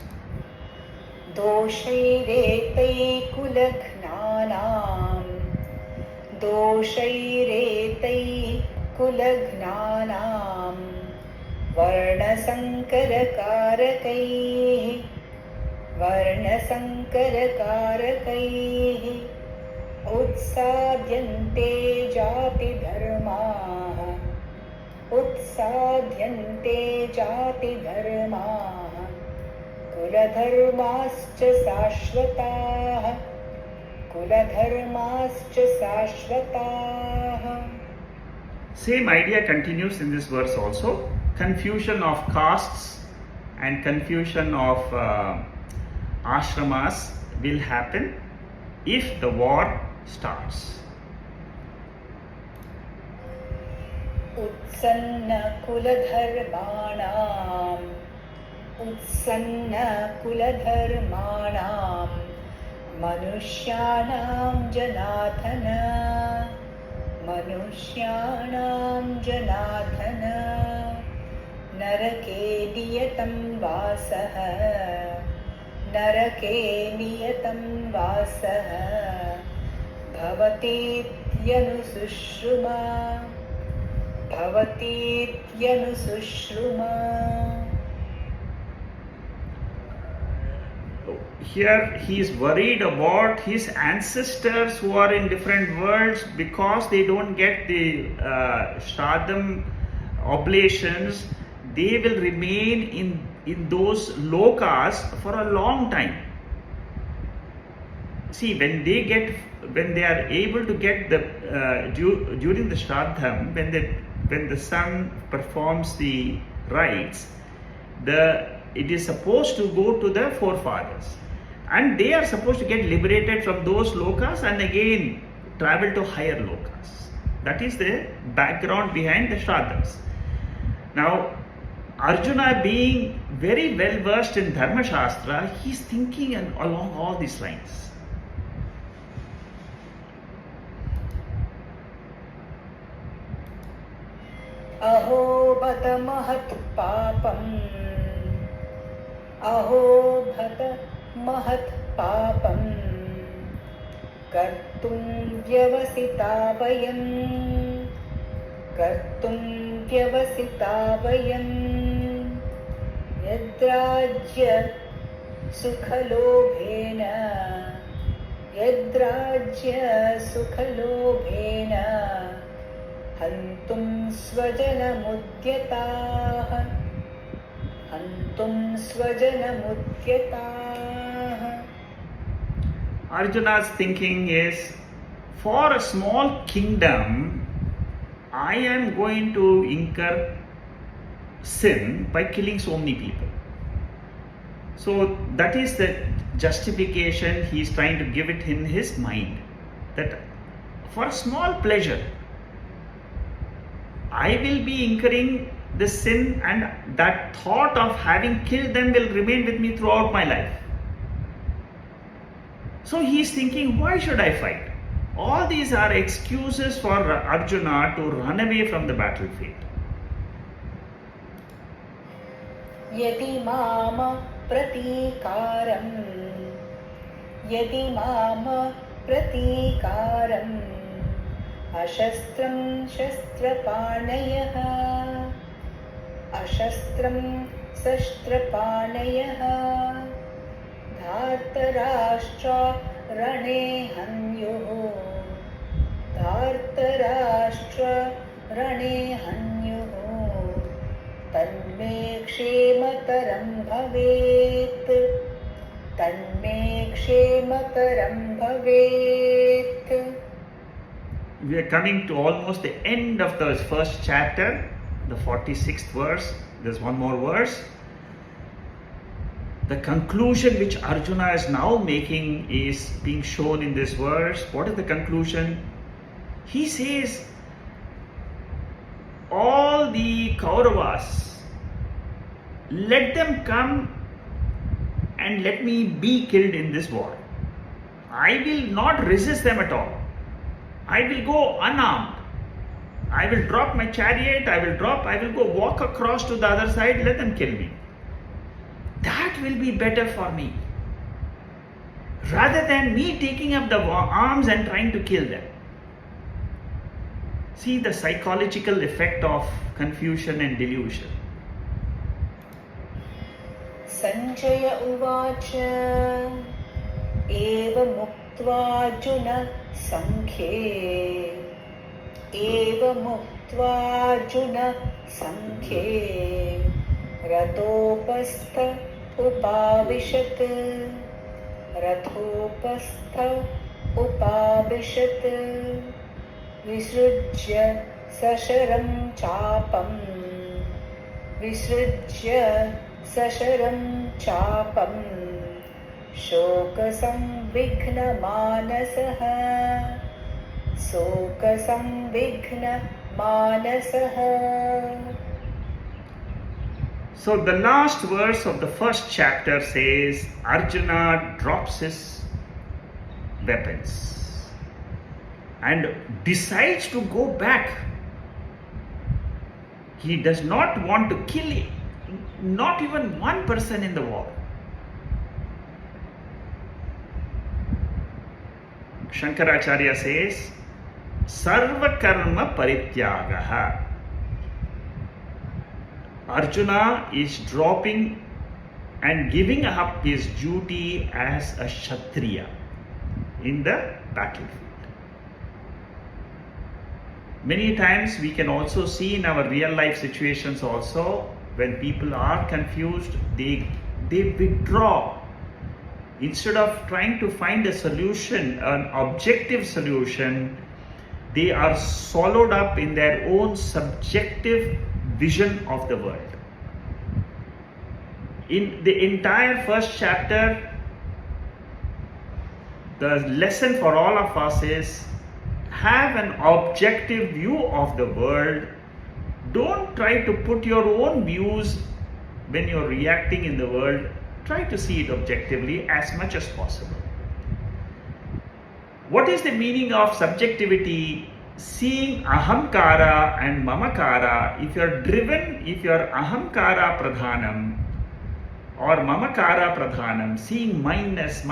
Doshairetai kulagnanam दोषैरेतैः कुलघ्नानां वर्णसङ्करकारकैः उत्साद्यन्ते जातिधर्माः कुलधर्माश्च शाश्वताः. Same idea continues in this verse also. Confusion of castes and confusion of ashramas will happen if the war starts. उत्सन्नकुलधर्माणां मनुष्याणां जनार्दन नरके नियतं वासः भवतीत्यनुसुश्रुमा. Here he is worried about his ancestors who are in different worlds because they don't get the Shraddham oblations. They will remain in those lokas for a long time. See, when they are able to get the during the Shraddham, when the son performs the rites, it is supposed to go to the forefathers, and they are supposed to get liberated from those lokas and again travel to higher lokas. That is the background behind the Shraddhas. Now, Arjuna, being very well versed in Dharma Shastra, he is thinking along all these lines. अहो बत महत् पापं कर्तुं व्यवसिता वयं यद्राज्य सुखलोभेन हन्तुं स्वजनमुद्यताः. Arjuna's thinking is, for a small kingdom, I am going to incur sin by killing so many people. So that is the justification he is trying to give it in his mind, that for a small pleasure, I will be incurring the sin, and that thought of having killed them will remain with me throughout my life. So he is thinking, why should I fight? All these are excuses for Arjuna to run away from the battlefield. यदि माम प्रतीकारम् अशस्त्रं शस्त्रपाणयः धार्तराष्ट्रा रणे हन्युः तन्मे क्षेमकरं भवेत्. We are coming to almost the end of the first chapter, the 46th verse. There's one more verse. The conclusion which Arjuna is now making is being shown in this verse. What is the conclusion? He says, all the Kauravas, let them come and let me be killed in this war. I will not resist them at all. I will go unarmed. I will drop my chariot, I will go walk across to the other side, let them kill me. That will be better for me, rather than me taking up the arms and trying to kill them. see the psychological effect of confusion and delusion. Sanjaya uvacha एवमुक्त्वार्जुन सङ्ख्ये रथोपस्थ उपाविशत् विसृज्य सशरं चापम् शोकसंविघ्नमानसः So the last verse of the first chapter says Arjuna drops his weapons and decides to go back. He does not want to kill not even one person in the war. Shankaracharya says, Sarva karma parityagaha. Arjuna is dropping and giving up his duty as a Kshatriya in the battlefield. Many times we can also see in our real life situations also, when people are confused, they withdraw. Instead of trying to find a solution, an objective solution, they are swallowed up in their own subjective vision of the world. In the entire first chapter, the lesson for all of us is have an objective view of the world. Don't try to put your own views when you're reacting in the world. Try to see it objectively as much as possible. What is the meaning of subjectivity? Seeing ahamkara and mamakara. If you're driven, if you're ahamkara pradhanam or mamakara pradhanam, seeing minus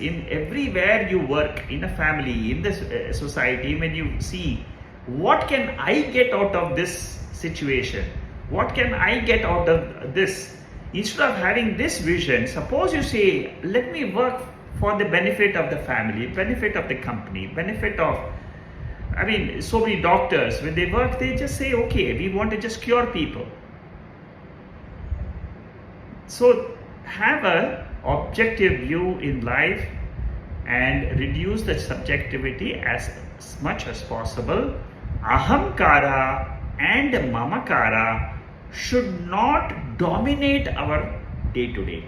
in everywhere you work, in a family, in the society, when you see what can I get out of this situation? What can I get out of this? Instead of having this vision, suppose you say, let me work for the benefit of the family, benefit of the company, benefit of, so many doctors, when they work, they just say, okay, we want to just cure people. So have an objective view in life and reduce the subjectivity as much as possible. Ahamkara and mamakara should not dominate our day-to-day.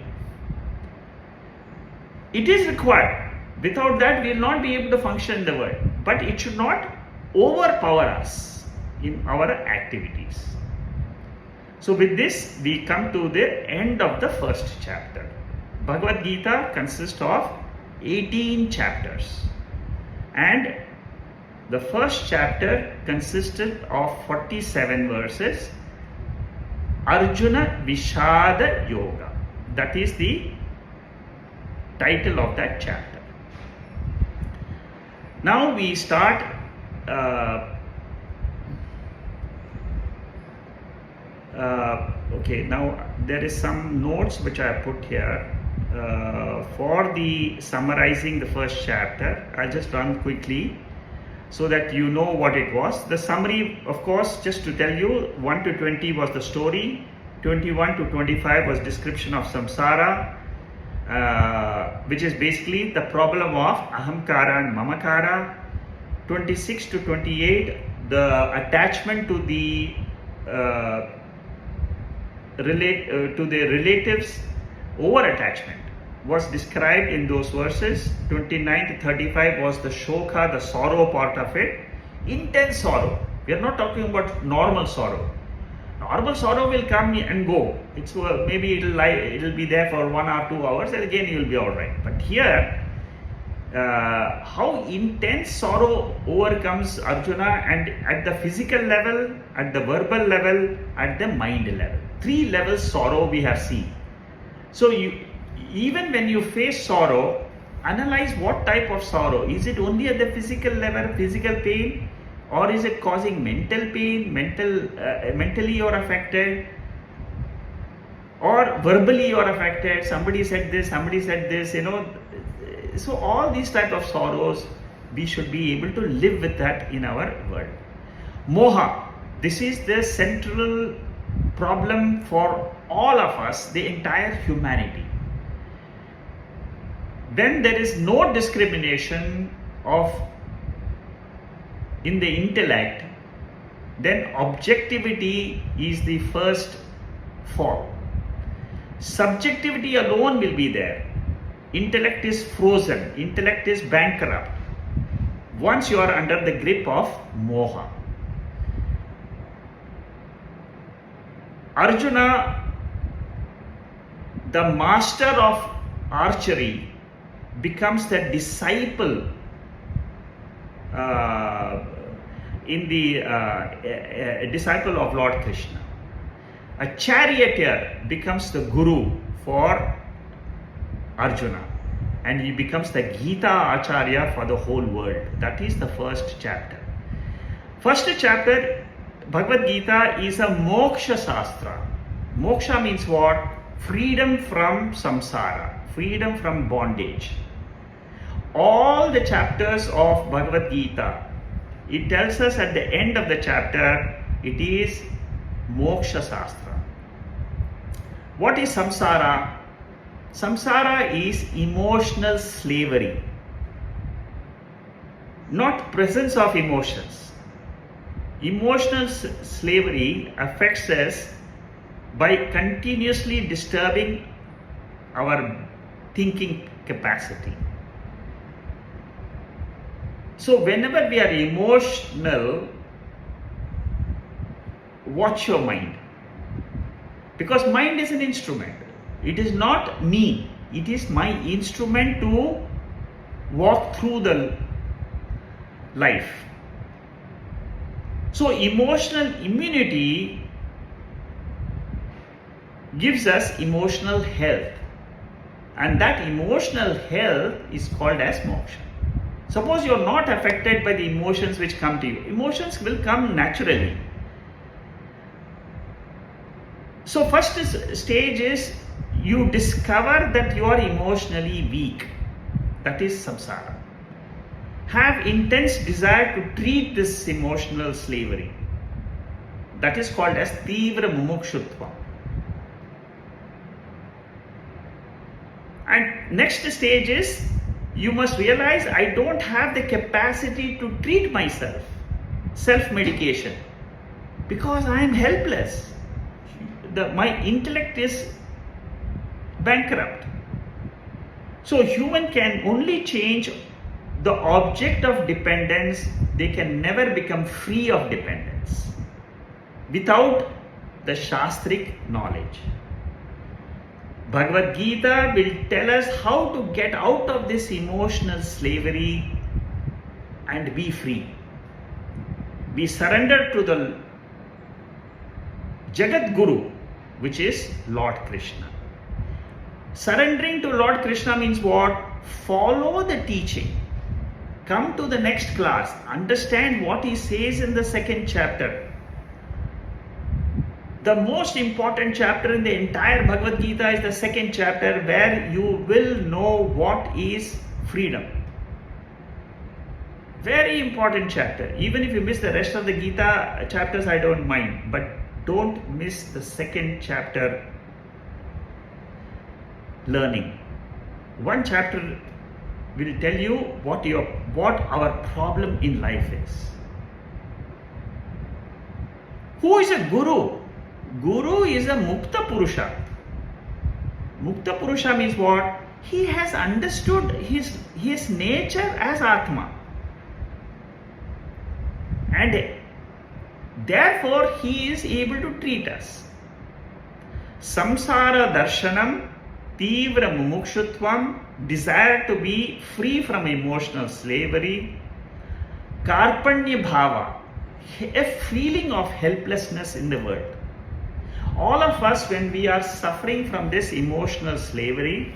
It is required. Without that, we will not be able to function in the world. But it should not overpower us in our activities. So with this, we come to the end of the first chapter. Bhagavad Gita consists of 18 chapters. And the first chapter consisted of 47 verses. Arjuna Vishada Yoga. That is the title of that chapter. Now we start now there is some notes which I put here for the summarizing the first chapter. I'll just run quickly so that you know what it was. The summary, of course, just to tell you, 1 to 20 was the story, 21 to 25 was description of samsara, which is basically the problem of ahamkara and mamakara. 26 to 28, the attachment to the relatives, over attachment was described in those verses. 29 to 35 was the shoka, the sorrow part of it. Intense sorrow. We are not talking about normal sorrow. Normal sorrow will come and go. It's maybe it'll be there for 1 or 2 hours, and again you will be all right. But here, how intense sorrow overcomes Arjuna, and at the physical level, at the verbal level, at the mind level. 3 levels sorrow we have seen. So even when you face sorrow, analyze what type of sorrow. Is it only at the physical level, physical pain, or is it causing mental pain, mentally you're affected, or verbally you're affected, somebody said this, so all these type of sorrows, we should be able to live with that in our world. Moha, this is the central problem for all of us, the entire humanity. When there is no discrimination in the intellect, then objectivity is the first fall. Subjectivity alone will be there. Intellect is frozen, intellect is bankrupt once you are under the grip of moha. Arjuna, the master of archery, becomes the disciple disciple of Lord Krishna. A charioteer becomes the guru for Arjuna, and he becomes the Gita Acharya for the whole world. That is the first chapter. First chapter, Bhagavad Gita, is a moksha sastra. Moksha means what? Freedom from samsara, freedom from bondage. All the chapters of Bhagavad Gita, it tells us at the end of the chapter, it is moksha sastra. What is samsara? Samsara is emotional slavery, not presence of emotions. Emotional slavery affects us by continuously disturbing our thinking capacity. So whenever we are emotional, watch your mind, because mind is an instrument. It is not me, it is my instrument to walk through the life. So emotional immunity gives us emotional health, and that emotional health is called as moksha. Suppose you are not affected by the emotions which come to you. Emotions will come naturally. So first stage is you discover that you are emotionally weak. That is samsara. Have intense desire to treat this emotional slavery. That is called as tivra mumukshutva. And next stage is you must realize I don't have the capacity to treat myself. Self-medication. Because I am helpless. My intellect is bankrupt. So human can only change the object of dependence. They can never become free of dependence without the shastric knowledge. Bhagavad Gita will tell us how to get out of this emotional slavery and be free. We surrender to the Jagat Guru, which is Lord Krishna. Surrendering to Lord Krishna means what? Follow the teaching. Come to the next class. Understand what he says in the second chapter. The most important chapter in the entire Bhagavad Gita is the second chapter, where you will know what is freedom. Very important chapter. Even if you miss the rest of the Gita chapters, I don't mind. But don't miss the second chapter learning. One chapter will tell you what our problem in life is. Who is a guru? Guru is a Mukta Purusha. Mukta Purusha means what? He has understood his nature as Atma. And therefore he is able to treat us. Samsara darshanam, tivra mumukshutvam, desire to be free from emotional slavery, karpanya bhava, a feeling of helplessness in the world. All of us, when we are suffering from this emotional slavery,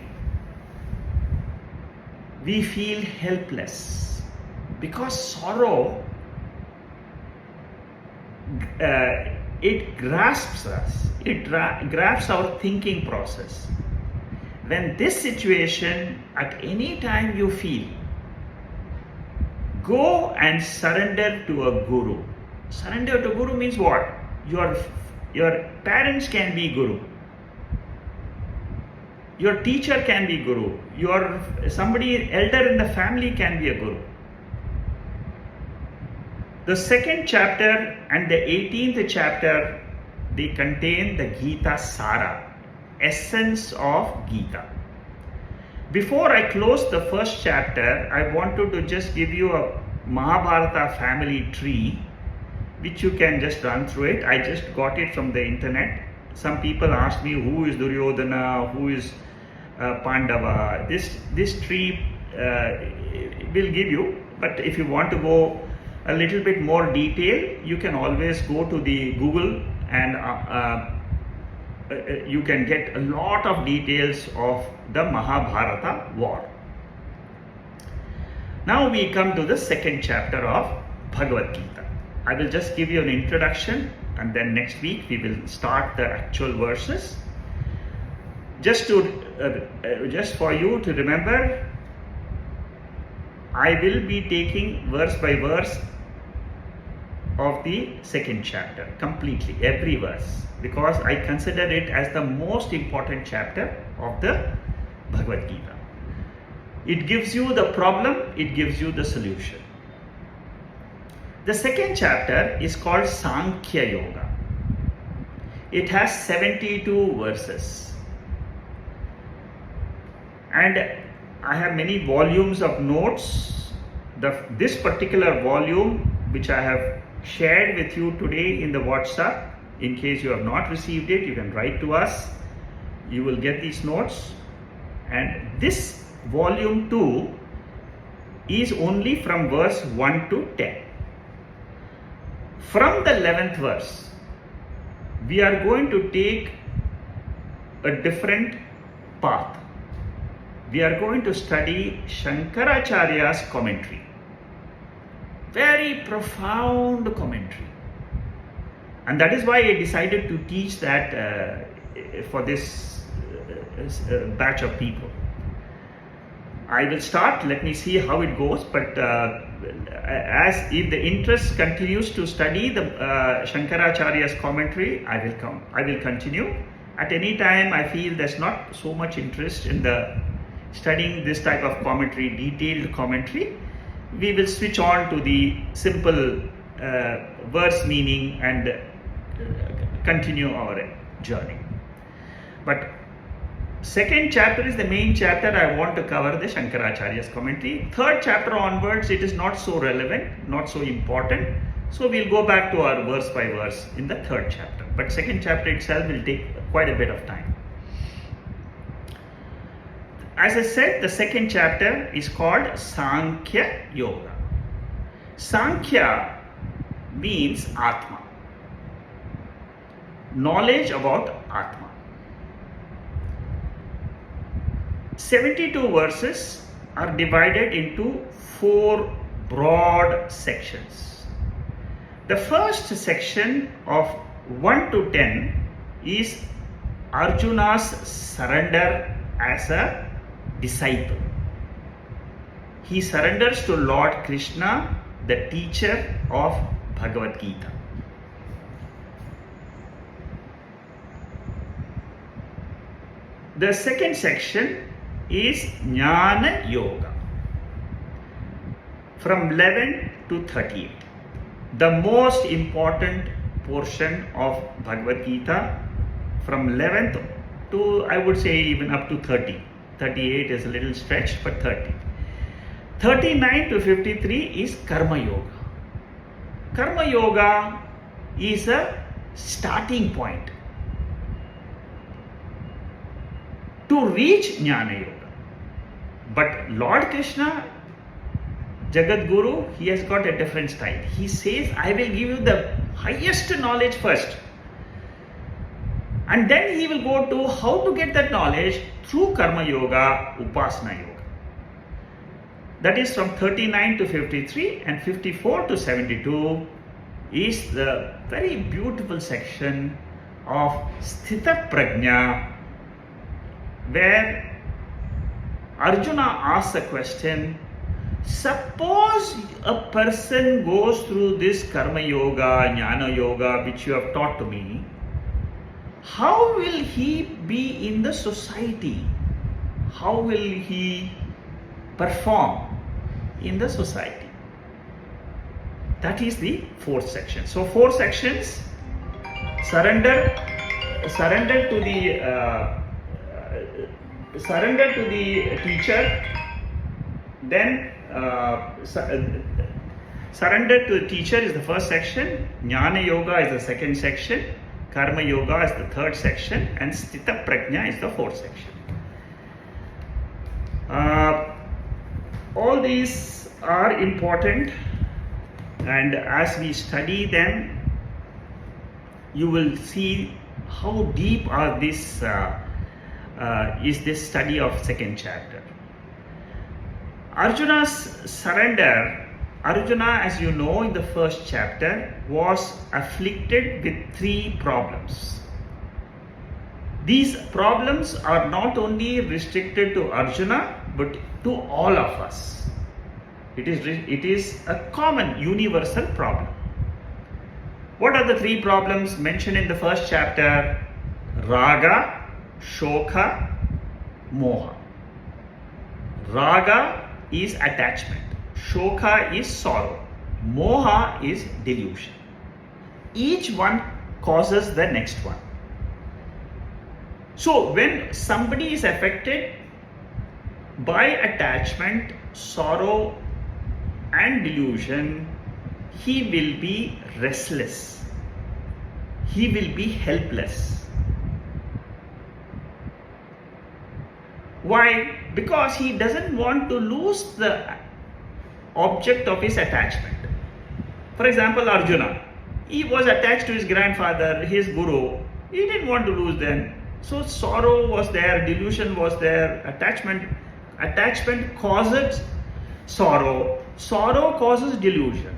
we feel helpless, because sorrow it grasps us, it grasps our thinking process. When this situation, at any time you feel, go and surrender to a guru. Surrender to guru means what? Your parents can be guru. Your teacher can be guru. Somebody elder in the family can be a guru. The second chapter and the 18th chapter, they contain the Gita Sara, essence of Gita. Before I close the first chapter, I wanted to just give you a Mahabharata family tree, which you can just run through it. I just got it from the internet. Some people ask me who is Duryodhana, who is Pandava. This tree will give you, but if you want to go a little bit more detail, you can always go to the Google and you can get a lot of details of the Mahabharata war. Now we come to the second chapter of Bhagavad Gita. I will just give you an introduction, and then next week we will start the actual verses. Just for you to remember, I will be taking verse by verse of the second chapter, completely, every verse, because I consider it as the most important chapter of the Bhagavad Gita. It gives you the problem, it gives you the solution. The second chapter is called Sankhya Yoga. It has 72 verses. And I have many volumes of notes. This particular volume, which I have shared with you today in the WhatsApp, in case you have not received it, you can write to us. You will get these notes. And this volume 2 is only from verse 1 to 10. From the 11th verse, we are going to take a different path. We are going to study Shankaracharya's commentary. Very profound commentary. And that is why I decided to teach that for this batch of people. I will start, let me see how it goes, but as if the interest continues to study the Shankaracharya's commentary, I will continue. At any time I feel there's not so much interest in the studying this type of commentary, detailed commentary, we will switch on to the simple verse meaning and continue our journey. But second chapter is the main chapter. I want to cover the Shankaracharya's commentary. Third chapter onwards, it is not so relevant, not so important. So we'll go back to our verse by verse in the third chapter. But second chapter itself will take quite a bit of time. As I said, the second chapter is called Sankhya Yoga. Sankhya means Atma. Knowledge about Atma. 72 verses are divided into 4 broad sections. The first section of 1 to 10 is Arjuna's surrender as a disciple. He surrenders to Lord Krishna, the teacher of Bhagavad Gita. The second section is Jnana Yoga, from 11 to 38. The most important portion of Bhagavad Gita, from 11th to, I would say, even up to 30. 38 is a little stretched, but 30. 39 to 53 is Karma Yoga. Karma Yoga is a starting point to reach Jnana Yoga. But Lord Krishna, Jagat Guru, he has got a different style. He says, I will give you the highest knowledge first. And then he will go to how to get that knowledge through Karma Yoga, Upasana Yoga. That is from 39 to 53 and 54 to 72 is the very beautiful section of Sthita Prajna, where Arjuna asks a question. Suppose a person goes through this Karma Yoga, Jnana Yoga, which you have taught to me, how will he be in the society? How will he perform in the society? That is the fourth section. So 4 sections: surrender to the teacher, then surrender to the teacher is the first section, Jnana Yoga is the second section, Karma Yoga is the third section, and Sthita Prajna is the fourth section. All these are important, and as we study them, you will see how deep is this study of second chapter. Arjuna's surrender. Arjuna, as you know, in the first chapter was afflicted with 3 problems. These problems are not only restricted to Arjuna, but to all of us. It is a common, universal problem. What are the 3 problems mentioned in the first chapter? Raga, Shoka, Moha. Raga is attachment. Shoka is sorrow. Moha is delusion. Each one causes the next one. So when somebody is affected by attachment, sorrow and delusion, he will be restless. He will be helpless. Why? Because he doesn't want to lose the object of his attachment. For example, Arjuna, he was attached to his grandfather, his guru. He didn't want to lose them. So sorrow was there, delusion was there, attachment causes sorrow, sorrow causes delusion.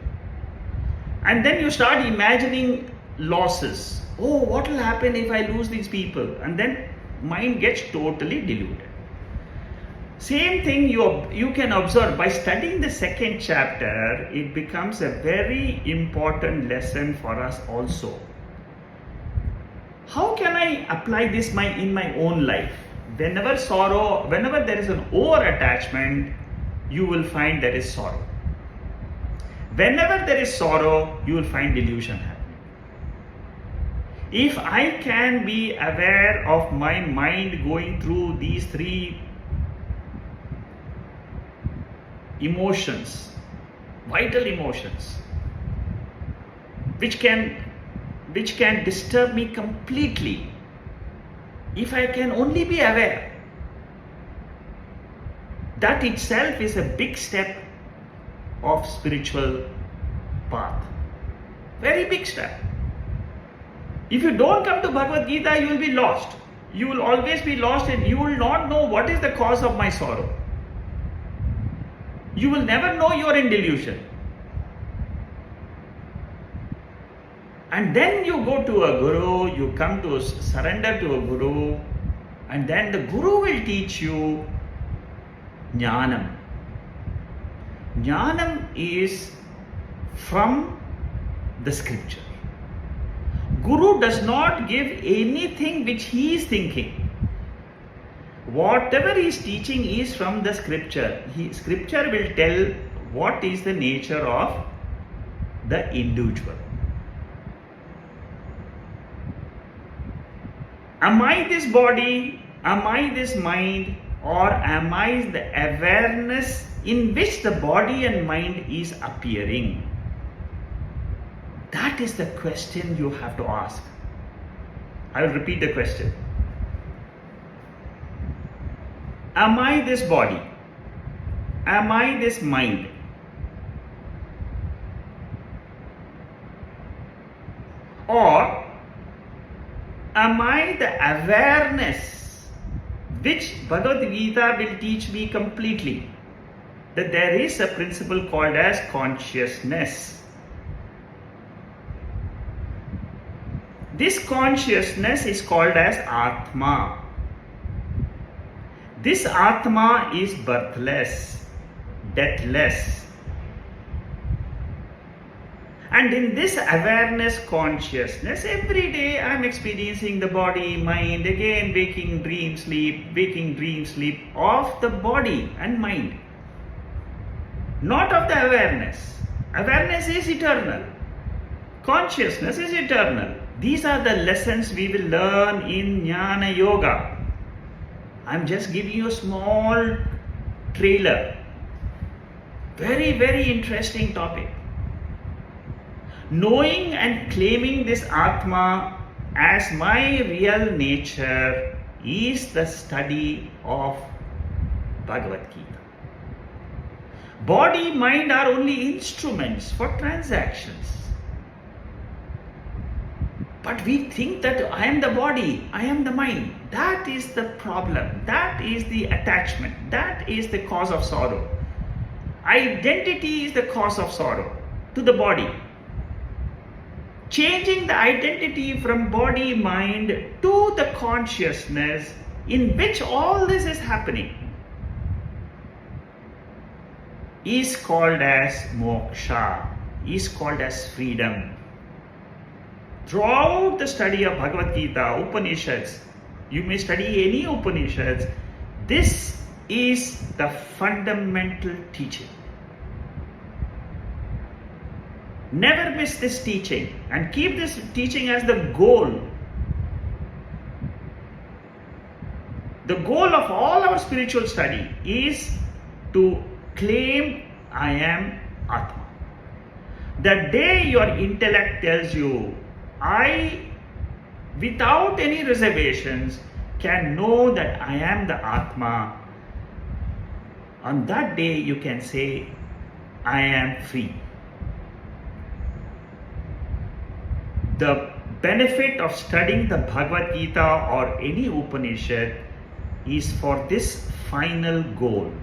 And then you start imagining losses. Oh, what will happen if I lose these people? And then mind gets totally deluded. Same thing you can observe by studying the second chapter. It becomes a very important lesson for us also. How can I apply this in my own life? Whenever there is an over attachment, you will find there is sorrow. Whenever there is sorrow, you will find delusion happening. If I can be aware of my mind going through these 3 emotions, vital emotions, which can disturb me completely, if I can only be aware, that itself is a big step of spiritual path. Very big step. If you don't come to Bhagavad Gita, you will be lost. You will always be lost and you will not know what is the cause of my sorrow. You will never know you are in delusion. And then you go to a guru, you come to surrender to a guru, and then the guru will teach you jnanam. Jnanam is from the scripture. Guru does not give anything which he is thinking. Whatever he is teaching is from the scripture. Scripture will tell what is the nature of the individual. Am I this body? Am I this mind? Or am I the awareness in which the body and mind is appearing? That is the question you have to ask. I will repeat the question. Am I this body? Am I this mind? Or am I the awareness which Bhagavad Gita will teach me completely? That there is a principle called as consciousness. This consciousness is called as Atma. This Atma is birthless, deathless. And in this awareness consciousness, every day I am experiencing the body, mind, again waking, dream, sleep of the body and mind. Not of the awareness. Awareness is eternal. Consciousness is eternal. These are the lessons we will learn in Jnana Yoga. I am just giving you a small trailer. Very, very interesting topic. Knowing and claiming this Atma as my real nature is the study of Bhagavad Gita. Body, mind are only instruments for transactions. But we think that I am the body, I am the mind. That is the problem. That is the attachment. That is the cause of sorrow. Identity is the cause of sorrow to the body. Changing the identity from body, mind to the consciousness in which all this is happening is called as moksha, is called as freedom. Throughout the study of Bhagavad Gita, Upanishads, you may study any Upanishads, this is the fundamental teaching. Never miss this teaching and keep this teaching as the goal. The goal of all our spiritual study is to claim I am Atma. The day your intellect tells you, I, without any reservations, can know that I am the Atma, on that day you can say, I am free. The benefit of studying the Bhagavad Gita or any Upanishad is for this final goal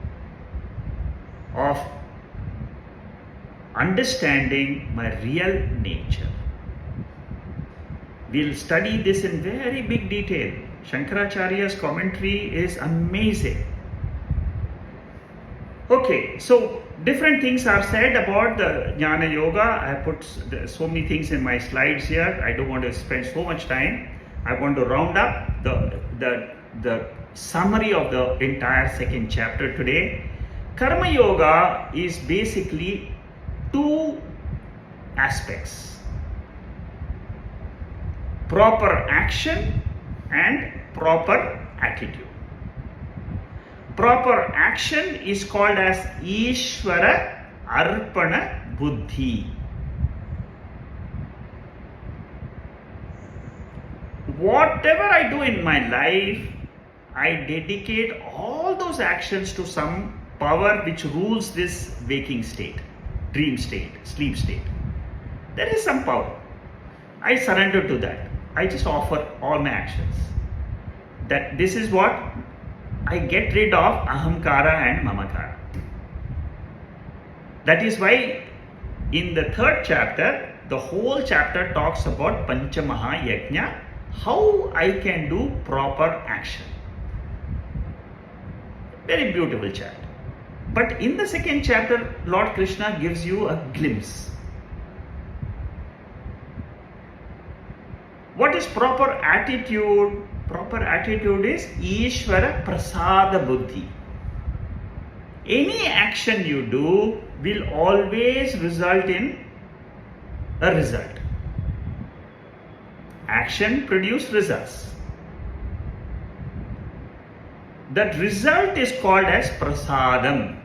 of understanding my real nature. We'll study this in very big detail. Shankaracharya's commentary is amazing. Okay, so different things are said about the Jnana Yoga. I put so many things in my slides here. I don't want to spend so much time. I want to round up the summary of the entire second chapter today. Karma Yoga is basically two aspects: proper action and proper attitude. Proper action is called as Ishvara Arpana Buddhi. Whatever I do in my life, I dedicate all those actions to some power which rules this waking state, dream state, sleep state. There is some power. I surrender to that. I just offer all my actions. That this is what I get rid of ahamkara and mamakara. That is why in the third chapter, the whole chapter talks about Panchamaha Yajna, how I can do proper action. Very beautiful chapter. But in the second chapter, Lord Krishna gives you a glimpse. What is proper attitude? Proper attitude is Ishvara Prasada Buddhi. Any action you do will always result in a result. Action produces results. That result is called as prasadam.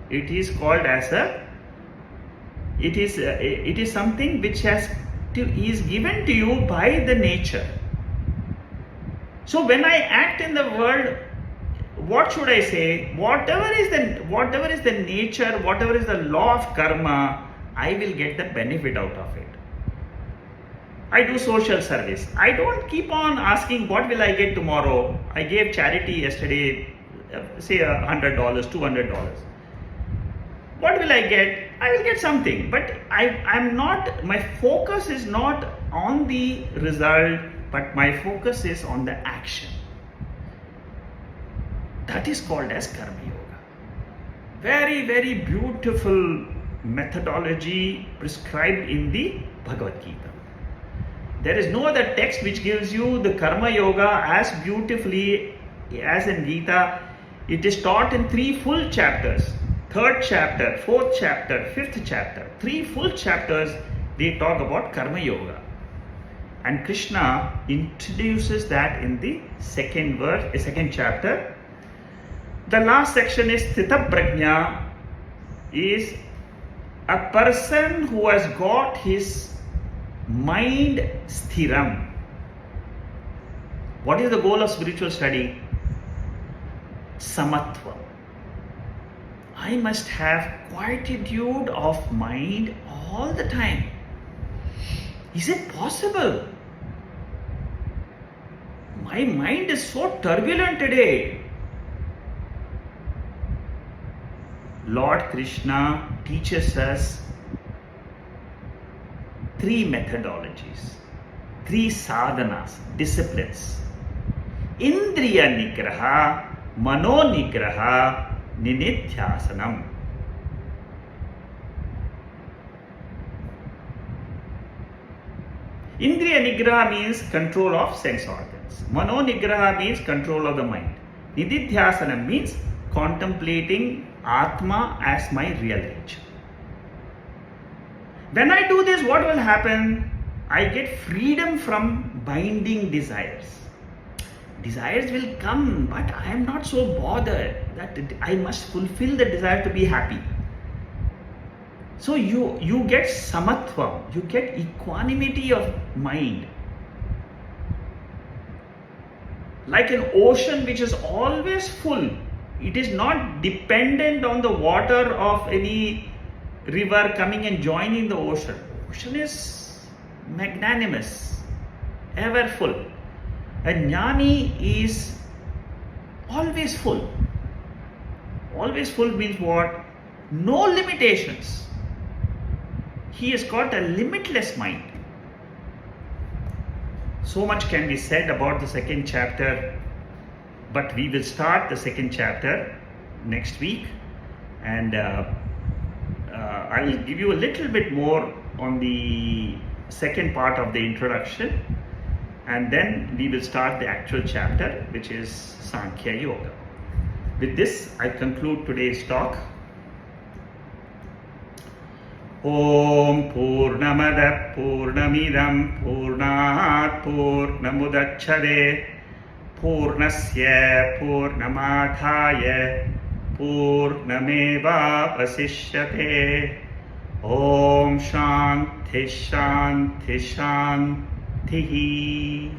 It is called as it is something which is given to you by the nature. So when I act in the world, what should I say? Whatever is the nature, whatever is the law of karma, I will get the benefit out of it. I do social service. I don't keep on asking what will I get tomorrow. I gave charity yesterday, say $100, $200. What will I get? I will get something. But I'm not, my focus is not on the result, but my focus is on the action. That is called as Karma Yoga. Very, very beautiful methodology prescribed in the Bhagavad Gita. There is no other text which gives you the Karma Yoga as beautifully as in Gita. It is taught in 3 full chapters. 3rd chapter, 4th chapter, 5th chapter. 3 full chapters they talk about Karma Yoga. And Krishna introduces that in the second chapter. The last section is Sthita Prajna, is a person who has got his mind sthiram. What is the goal of spiritual study? Samatva. I must have quietude of mind all the time. Is it possible? My mind is so turbulent today. Lord Krishna teaches us 3 methodologies, 3 sadhanas, disciplines. Indriya Nigraha, Mano Nigraha, Ninidhyasanam. Indriya Nigraha means control of sense organs. Mano Nigraha means control of the mind. Nididhyasanam means contemplating Atma as my real nature. When I do this, what will happen? I get freedom from binding desires. Desires will come, but I am not so bothered that I must fulfill the desire to be happy. So you get samatva, you get equanimity of mind. Like an ocean which is always full. It is not dependent on the water of any river coming and joining the ocean. Ocean is magnanimous, ever full. A jnani is always full. Always full means what? No limitations. He has got a limitless mind. So much can be said about the 2nd chapter, but we will start the 2nd chapter next week, and I will give you a little bit more on the second part of the introduction, and then we will start the actual chapter, which is Sankhya Yoga. With this, I conclude today's talk. Om Purnamada Purnamidam Purnat Purnamudacchade Purnasya Purnamadhaya Purnameva Vasishyate. Om Shanti Shanti Shanti.